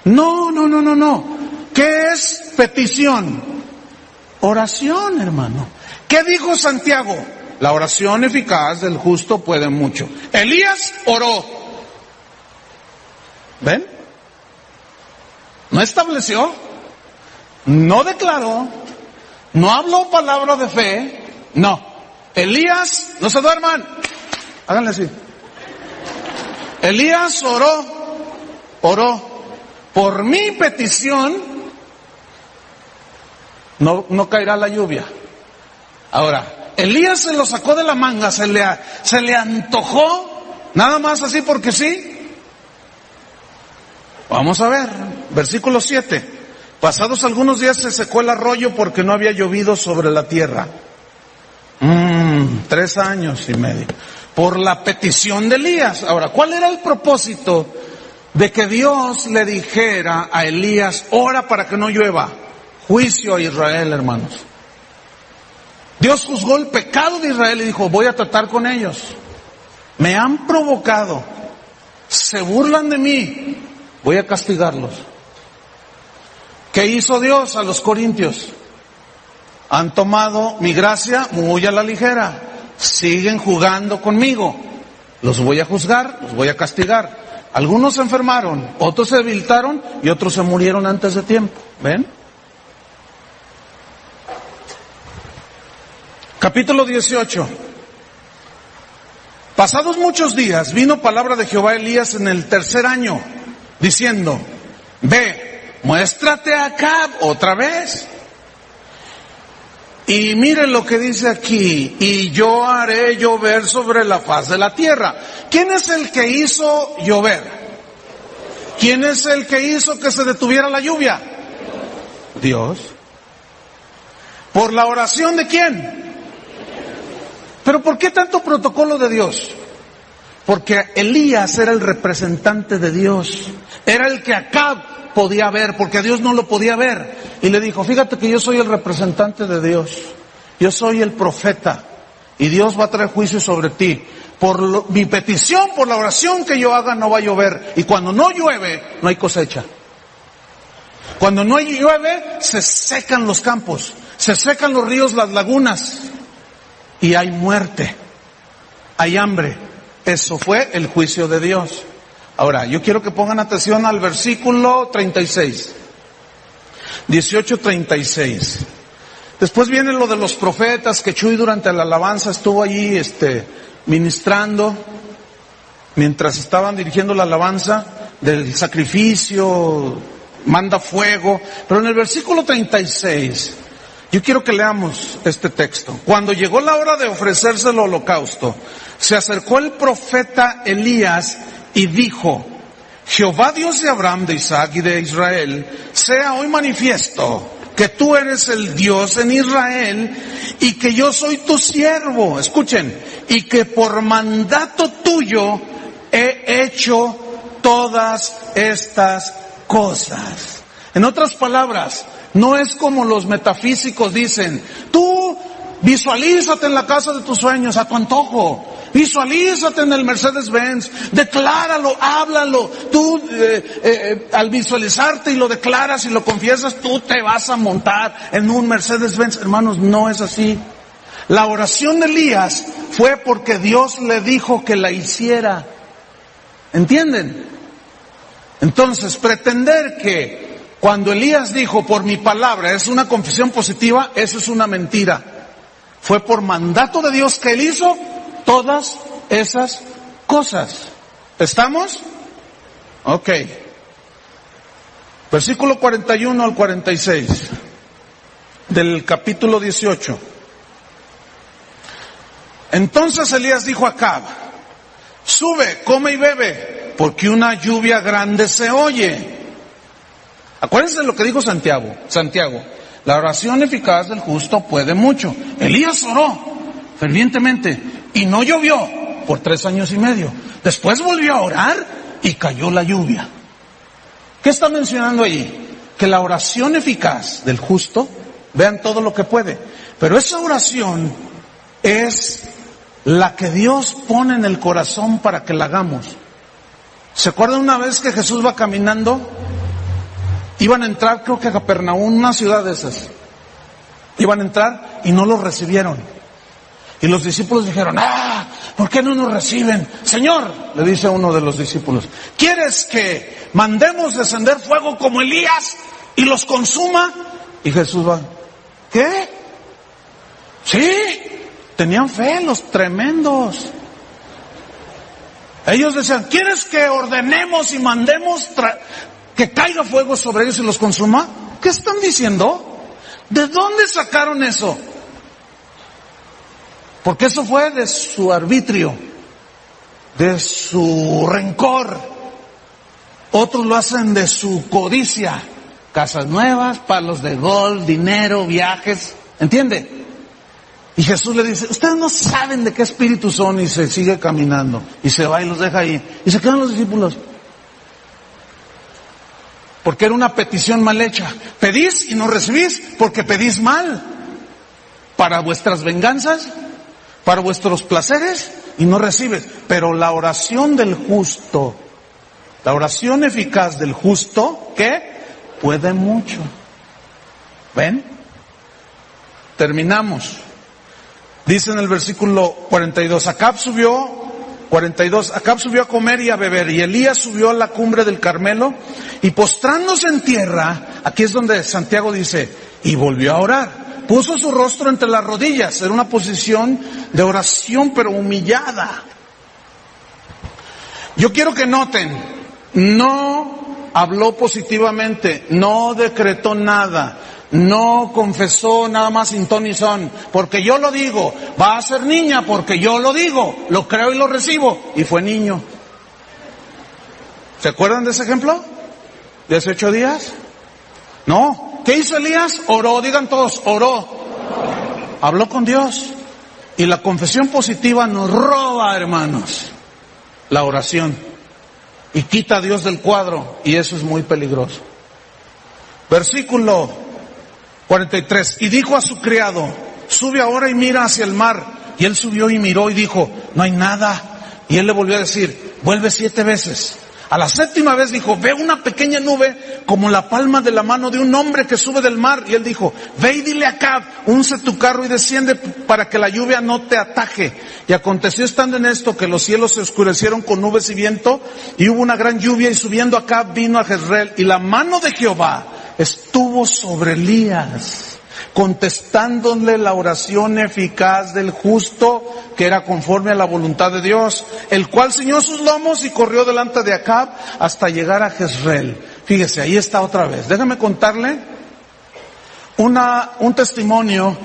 No. ¿Qué es petición? Oración, hermano. ¿Qué dijo Santiago? La oración eficaz del justo puede mucho. Elías oró. ¿Ven? No estableció, no declaró, no habló palabra de fe. No, Elías, no se duerman, háganle así. Elías oró. Por mi petición, no caerá la lluvia. Ahora, Elías se lo sacó de la manga, se le antojó, nada más así porque sí. Vamos a ver, versículo 7. Pasados algunos días se secó el arroyo porque no había llovido sobre la tierra. 3 años y medio. Por la petición de Elías. Ahora, ¿cuál era el propósito de que Dios le dijera a Elías, ora para que no llueva? Juicio a Israel, hermanos. Dios juzgó el pecado de Israel y dijo, voy a tratar con ellos. Me han provocado, se burlan de mí, voy a castigarlos. ¿Qué hizo Dios a los corintios? Han tomado mi gracia muy a la ligera, siguen jugando conmigo, los voy a juzgar, los voy a castigar. Algunos se enfermaron, otros se debilitaron y otros se murieron antes de tiempo. ¿Ven? Capítulo 18. Pasados muchos días vino palabra de Jehová a Elías en el 3er año, diciendo, ve, muéstrate a Acab otra vez. Y miren lo que dice aquí, y yo haré llover sobre la faz de la tierra. ¿Quién es el que hizo llover? ¿Quién es el que hizo que se detuviera la lluvia? Dios. ¿Por la oración de quién? ¿Pero por qué tanto protocolo de Dios? Porque Elías era el representante de Dios, era el que Acab podía ver, porque a Dios no lo podía ver. Y le dijo, fíjate que yo soy el representante de Dios, yo soy el profeta, y Dios va a traer juicio sobre ti. Mi petición, por la oración que yo haga, no va a llover. Y cuando no llueve, no hay cosecha. Cuando no llueve, se secan los campos, se secan los ríos, las lagunas, y hay muerte, hay hambre. Eso fue el juicio de Dios. Ahora, yo quiero que pongan atención al versículo 36. 18:36. Después viene lo de los profetas, que Chuy durante la alabanza estuvo allí ministrando, mientras estaban dirigiendo la alabanza del sacrificio, manda fuego. Pero en el versículo 36, yo quiero que leamos este texto. Cuando llegó la hora de ofrecerse el holocausto, se acercó el profeta Elías y dijo, Jehová Dios de Abraham, de Isaac y de Israel, sea hoy manifiesto que tú eres el Dios en Israel y que yo soy tu siervo, escuchen, y que por mandato tuyo he hecho todas estas cosas. En otras palabras, no es como los metafísicos dicen, tú visualízate en la casa de tus sueños a tu antojo. Visualízate en el Mercedes-Benz, decláralo, háblalo. Tú al visualizarte y lo declaras y lo confiesas, tú te vas a montar en un Mercedes-Benz. Hermanos, no es así. La oración de Elías fue porque Dios le dijo que la hiciera. ¿Entienden? Entonces, pretender que cuando Elías dijo por mi palabra es una confesión positiva, eso es una mentira. Fue por mandato de Dios que él hizo todas esas cosas. ¿Estamos? Ok. Versículo 41 al 46 del capítulo 18. Entonces Elías dijo a Acab, sube, come y bebe, porque una lluvia grande se oye. Acuérdense de lo que dijo Santiago. La oración eficaz del justo puede mucho. Elías oró fervientemente y no llovió por 3 años y medio. Después volvió a orar y cayó la lluvia. ¿Qué está mencionando allí? Que la oración eficaz del justo, vean todo lo que puede, pero esa oración es la que Dios pone en el corazón para que la hagamos. ¿Se acuerdan una vez que Jesús va caminando? Iban a entrar, creo que a Capernaum, una ciudad de esas. Iban a entrar y no los recibieron. Y los discípulos dijeron, ¿por qué no nos reciben? Señor, le dice uno de los discípulos, ¿quieres que mandemos descender fuego como Elías y los consuma? Y Jesús va, ¿qué? Sí, tenían fe los tremendos. Ellos decían, ¿quieres que ordenemos y mandemos que caiga fuego sobre ellos y los consuma? ¿Qué están diciendo? ¿De dónde sacaron eso? Porque eso fue de su arbitrio, de su rencor. Otros lo hacen de su codicia. Casas nuevas, palos de golf, dinero, viajes. ¿Entiende? Y Jesús le dice, ustedes no saben de qué espíritu son, y se sigue caminando. Y se va y los deja ahí. Y se quedan los discípulos. Porque era una petición mal hecha. Pedís y no recibís porque pedís mal. Para vuestras venganzas, para vuestros placeres, y no recibes. Pero la oración del justo, la oración eficaz del justo, ¿qué? Puede mucho. ¿Ven? Terminamos. Dice en el versículo 42, Acab subió a comer y a beber, y Elías subió a la cumbre del Carmelo, y postrándose en tierra, aquí es donde Santiago dice, y volvió a orar. Puso su rostro entre las rodillas, era una posición de oración, pero humillada. Yo quiero que noten, no habló positivamente, no decretó nada, no confesó nada más sin ton ni son, porque yo lo digo, va a ser niña porque yo lo digo, lo creo y lo recibo, y fue niño. ¿Se acuerdan de ese ejemplo? ¿De hace 8 días? No. ¿Qué hizo Elías? Oró, digan todos, oró. Habló con Dios. Y la confesión positiva nos roba, hermanos, la oración. Y quita a Dios del cuadro, y eso es muy peligroso. Versículo 43. Y dijo a su criado, sube ahora y mira hacia el mar. Y él subió y miró y dijo, no hay nada. Y él le volvió a decir, vuelve 7 veces. A la 7ª vez dijo, ve una pequeña nube como la palma de la mano de un hombre que sube del mar. Y él dijo, ve y dile a Acab, unce tu carro y desciende para que la lluvia no te ataje. Y aconteció estando en esto que los cielos se oscurecieron con nubes y viento, y hubo una gran lluvia, y subiendo Acab vino a Jezreel, y la mano de Jehová estuvo sobre Elías, contestándole la oración eficaz del justo, que era conforme a la voluntad de Dios, el cual ciñó sus lomos y corrió delante de Acab hasta llegar a Jezreel. Fíjese, ahí está otra vez. Déjame contarle un testimonio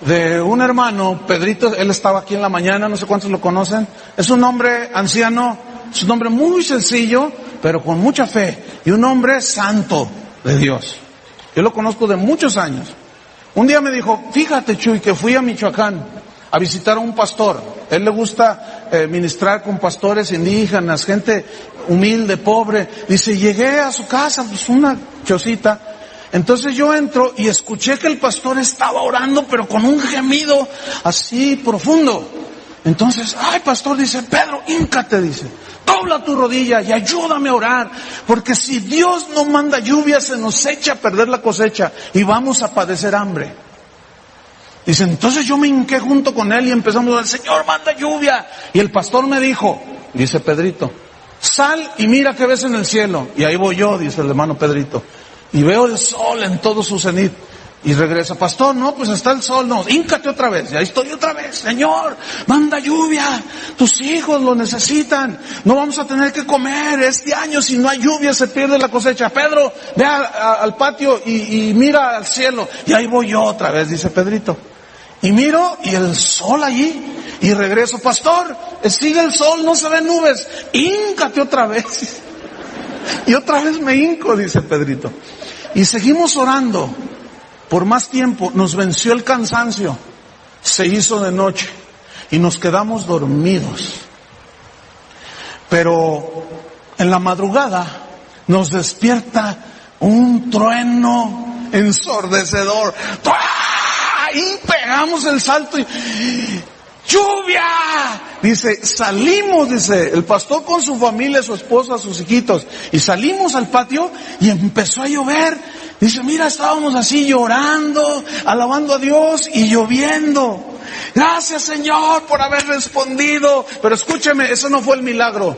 de un hermano, Pedrito. Él estaba aquí en la mañana, no sé cuántos lo conocen. Es un hombre anciano, es un hombre muy sencillo, pero con mucha fe, y un hombre santo de Dios. Yo lo conozco de muchos años. Un día me dijo, fíjate Chuy, que fui a Michoacán a visitar a un pastor. Él le gusta ministrar con pastores indígenas, gente humilde, pobre. Dice, llegué a su casa, pues una chocita. Entonces yo entro y escuché que el pastor estaba orando, pero con un gemido así profundo. Entonces, ay pastor, dice, Pedro, híncate, dice, dobla tu rodilla y ayúdame a orar, porque si Dios no manda lluvia se nos echa a perder la cosecha y vamos a padecer hambre. Dice, entonces yo me hinqué junto con él y empezamos a decir, Señor, manda lluvia. Y el pastor me dijo, dice Pedrito, sal y mira qué ves en el cielo. Y ahí voy yo, dice el hermano Pedrito, y veo el sol en todo su cenit. Y regresa, pastor, no, pues está el sol, no, híncate otra vez. Y ahí estoy otra vez, Señor, manda lluvia, tus hijos lo necesitan, no vamos a tener que comer este año, si no hay lluvia se pierde la cosecha. Pedro, ve al patio y mira al cielo. Y ahí voy yo otra vez, dice Pedrito. Y miro, y el sol allí, y regreso, pastor, sigue el sol, no se ven nubes, híncate otra vez. Y otra vez me hinco, dice Pedrito. Y seguimos orando. Por más tiempo, nos venció el cansancio, se hizo de noche y nos quedamos dormidos. Pero en la madrugada nos despierta un trueno ensordecedor. Y pegamos el salto y ¡lluvia! Dice, salimos, dice, el pastor con su familia, su esposa, sus hijitos, y salimos al patio y empezó a llover. Dice, mira, estábamos así llorando, alabando a Dios y lloviendo. Gracias, Señor, por haber respondido. Pero escúcheme, eso no fue el milagro.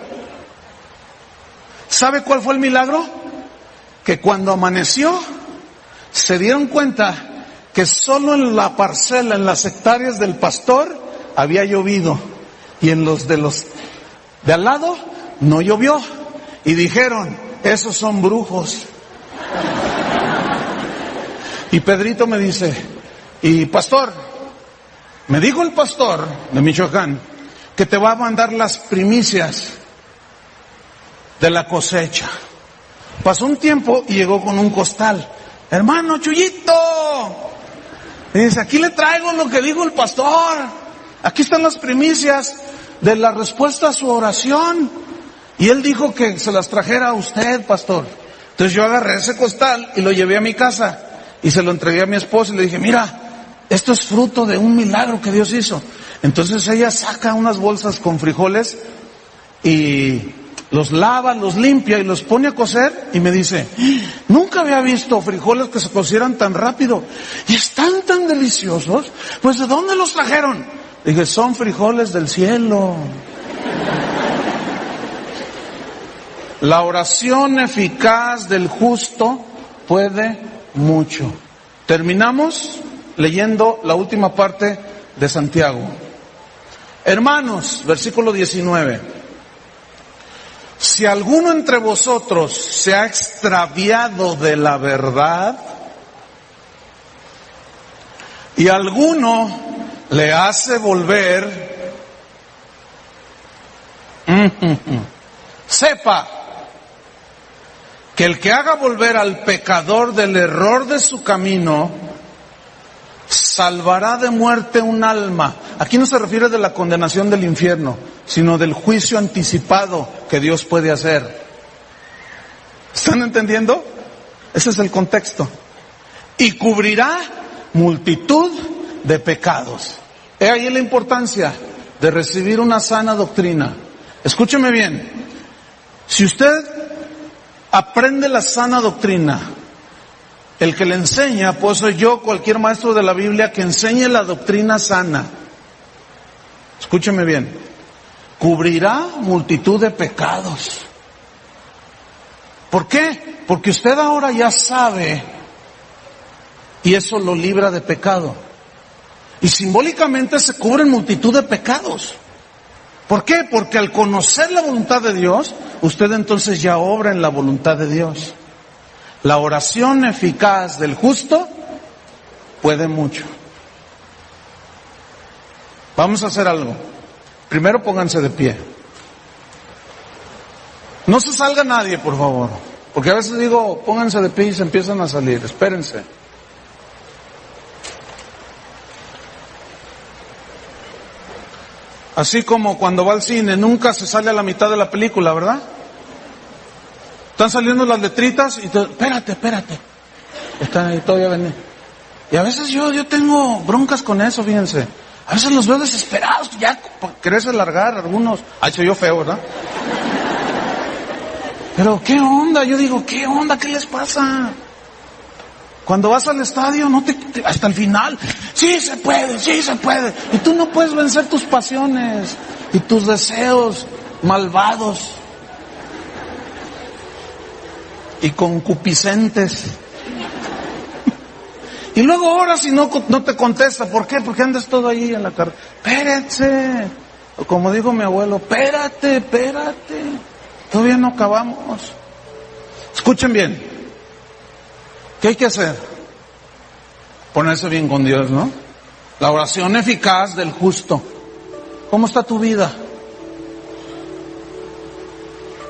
¿Sabe cuál fue el milagro? Que cuando amaneció, se dieron cuenta que solo en la parcela, en las hectáreas del pastor, había llovido. Y en los de los de al lado no llovió. Y dijeron, esos son brujos. Y Pedrito me dice, y pastor, me dijo el pastor de Michoacán que te va a mandar las primicias de la cosecha. Pasó un tiempo y llegó con un costal. Hermano Chuyito, y dice, aquí le traigo lo que dijo el pastor. Aquí están las primicias de la respuesta a su oración. Y él dijo que se las trajera a usted, pastor. Entonces yo agarré ese costal y lo llevé a mi casa y se lo entregué a mi esposa y le dije, mira, esto es fruto de un milagro que Dios hizo. Entonces ella saca unas bolsas con frijoles y los lava, los limpia y los pone a cocer y me dice, nunca había visto frijoles que se cocieran tan rápido y están tan deliciosos. Pues ¿de dónde los trajeron? Dije, son frijoles del cielo. La oración eficaz del justo puede mucho. Terminamos leyendo la última parte de Santiago. Hermanos, versículo 19. Si alguno entre vosotros se ha extraviado de la verdad y alguno le hace volver, sepa que el que haga volver al pecador del error de su camino, salvará de muerte un alma. Aquí no se refiere de la condenación del infierno, sino del juicio anticipado que Dios puede hacer. ¿Están entendiendo? Ese es el contexto. Y cubrirá multitud de pecados. He ahí la importancia de recibir una sana doctrina. Escúcheme bien. Si usted aprende la sana doctrina, el que le enseña, pues soy yo, cualquier maestro de la Biblia que enseñe la doctrina sana. Escúcheme bien. Cubrirá multitud de pecados. ¿Por qué? Porque usted ahora ya sabe y eso lo libra de pecado. Y simbólicamente se cubren multitud de pecados. ¿Por qué? Porque al conocer la voluntad de Dios, usted entonces ya obra en la voluntad de Dios. La oración eficaz del justo puede mucho. Vamos a hacer algo. Primero pónganse de pie. No se salga nadie, por favor. Porque a veces digo, pónganse de pie y se empiezan a salir. Espérense. Así como cuando va al cine, nunca se sale a la mitad de la película, ¿verdad? Están saliendo las letritas y espérate. Están ahí, todavía ven. Y a veces yo tengo broncas con eso, fíjense. A veces los veo desesperados, ya querés alargar algunos. Ay, soy yo feo, ¿verdad? Pero ¿qué onda? Yo digo, ¿qué onda? ¿Qué les pasa? Cuando vas al estadio, hasta el final, sí se puede. Y tú no puedes vencer tus pasiones y tus deseos malvados y concupiscentes. Y luego ahora si no te contesta, ¿por qué? Porque andas todo ahí en la cara. Espérense. O como dijo mi abuelo, espérate. Todavía no acabamos. Escuchen bien. ¿Qué hay que hacer? Ponerse bien con Dios, ¿no? La oración eficaz del justo. ¿Cómo está tu vida?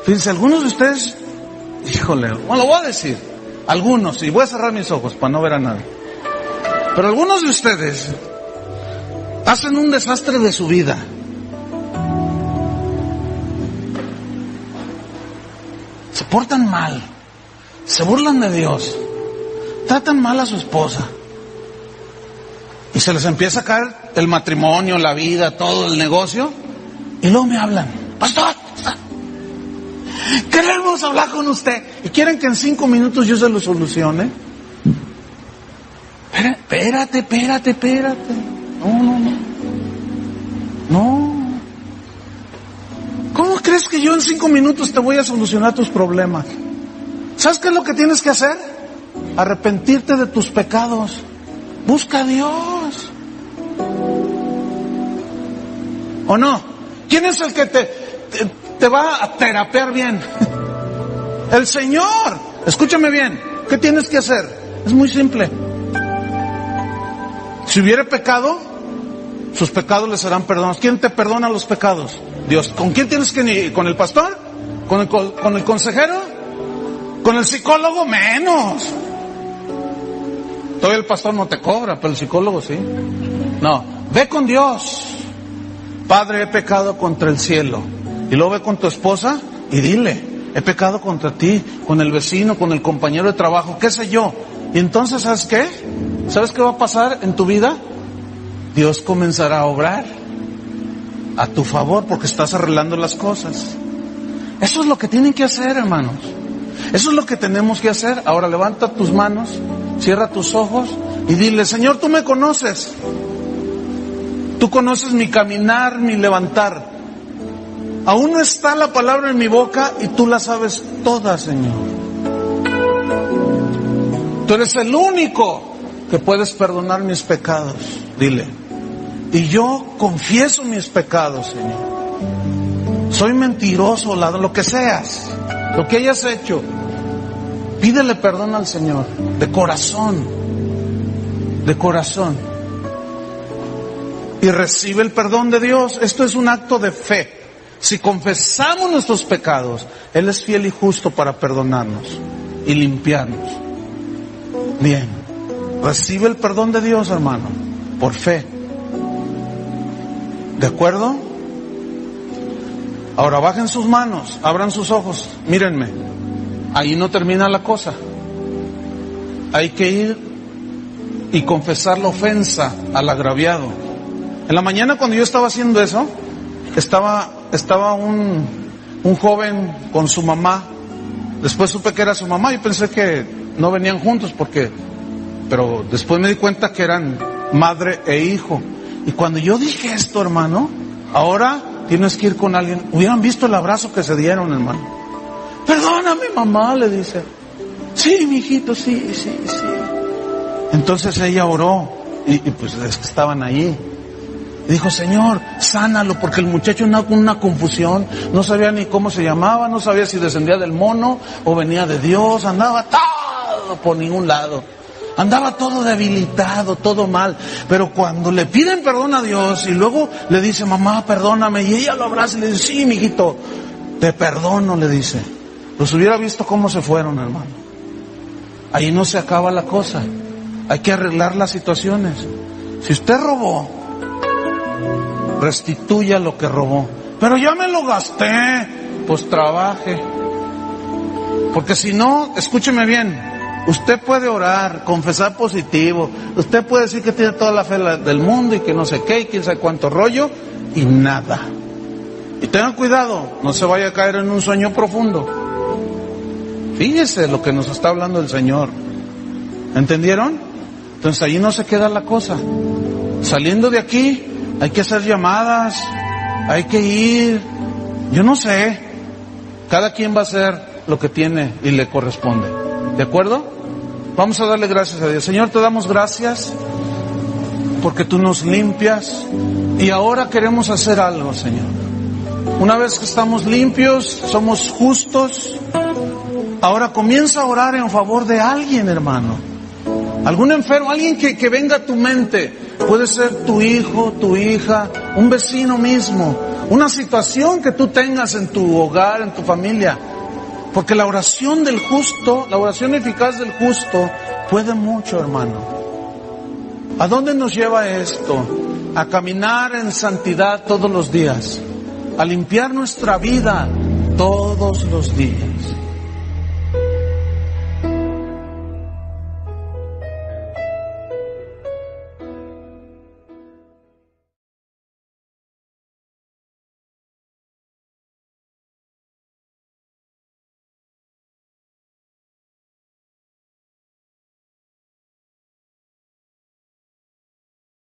Fíjense, algunos de ustedes, híjole, bueno, lo voy a decir, algunos, y voy a cerrar mis ojos para no ver a nadie. Pero algunos de ustedes hacen un desastre de su vida. Se portan mal, se burlan de Dios, tratan mal a su esposa y se les empieza a caer el matrimonio, la vida, todo el negocio, y luego me hablan, pastor, queremos hablar con usted y quieren que en 5 minutos yo se lo solucione. Espérate. No. ¿Cómo crees que yo en 5 minutos te voy a solucionar tus problemas? ¿Sabes qué es lo que tienes que hacer? Arrepentirte de tus pecados. Busca a Dios. ¿O no? ¿Quién es el que te va a terapear bien. El Señor, escúchame bien, ¿qué tienes que hacer? Es muy simple. Si hubiera pecado, sus pecados le serán perdonados. ¿Quién te perdona los pecados? Dios. ¿Con quién tienes que ir? ¿Con el pastor? ¿Con el consejero? ¿Con el psicólogo? Menos. Todavía el pastor no te cobra, pero el psicólogo sí. No, ve con Dios. Padre, he pecado contra el cielo. Y luego ve con tu esposa y dile, he pecado contra ti, con el vecino, con el compañero de trabajo, qué sé yo. Y entonces, ¿sabes qué? ¿Sabes qué va a pasar en tu vida? Dios comenzará a obrar a tu favor porque estás arreglando las cosas. Eso es lo que tienen que hacer, hermanos. Eso es lo que tenemos que hacer. Ahora levanta tus manos, cierra tus ojos y dile, Señor, tú me conoces. Tú conoces mi caminar, mi levantar. Aún no está la palabra en mi boca y tú la sabes toda, Señor. Tú eres el único que puedes perdonar mis pecados. Dile. Y yo confieso mis pecados, Señor. Soy mentiroso, lo que seas, lo que hayas hecho. Pídele perdón al Señor, de corazón, de corazón. Y recibe el perdón de Dios. Esto es un acto de fe. Si confesamos nuestros pecados, Él es fiel y justo para perdonarnos y limpiarnos. Bien, recibe el perdón de Dios, hermano, por fe. ¿De acuerdo? Ahora bajen sus manos, abran sus ojos, mírenme. Ahí no termina la cosa. Hay que ir y confesar la ofensa al agraviado. En la mañana cuando yo estaba haciendo eso, estaba un joven con su mamá. Después supe que era su mamá y pensé que no venían juntos pero después me di cuenta que eran madre e hijo. Y cuando yo dije esto, hermano, ahora tienes que ir con alguien. Hubieran visto el abrazo que se dieron, hermano. Perdóname, mamá, le dice. Sí, mijito, sí. Entonces ella oró y pues estaban ahí. Y dijo, Señor, sánalo, porque el muchacho andaba con una confusión, no sabía ni cómo se llamaba, no sabía si descendía del mono o venía de Dios, andaba todo por ningún lado, andaba todo debilitado, todo mal. Pero cuando le piden perdón a Dios y luego le dice, mamá, perdóname, y ella lo abraza y le dice, sí, mijito, te perdono, le dice. Los hubiera visto cómo se fueron, hermano. Ahí no se acaba la cosa, hay que arreglar las situaciones. Si usted robó, restituya lo que robó. Pero ya me lo gasté. Pues trabaje. Porque si no, escúcheme bien, usted puede orar, confesar positivo, usted puede decir que tiene toda la fe del mundo y que no sé qué y quién sabe cuánto rollo y nada. Y tengan cuidado, no se vaya a caer en un sueño profundo. Fíjese lo que nos está hablando el Señor. ¿Entendieron? Entonces ahí no se queda la cosa. Saliendo de aquí hay que hacer llamadas, hay que ir, yo no sé, cada quien va a hacer lo que tiene y le corresponde, ¿de acuerdo? Vamos a darle gracias a Dios. Señor, te damos gracias porque tú nos limpias y ahora queremos hacer algo, Señor. Una vez que estamos limpios, somos justos, ahora comienza a orar en favor de alguien, hermano. Algún enfermo, alguien que venga a tu mente. Puede ser tu hijo, tu hija, un vecino mismo, una situación que tú tengas en tu hogar, en tu familia. Porque la oración del justo, la oración eficaz del justo, puede mucho, hermano. ¿A dónde nos lleva esto? A caminar en santidad todos los días, a limpiar nuestra vida todos los días.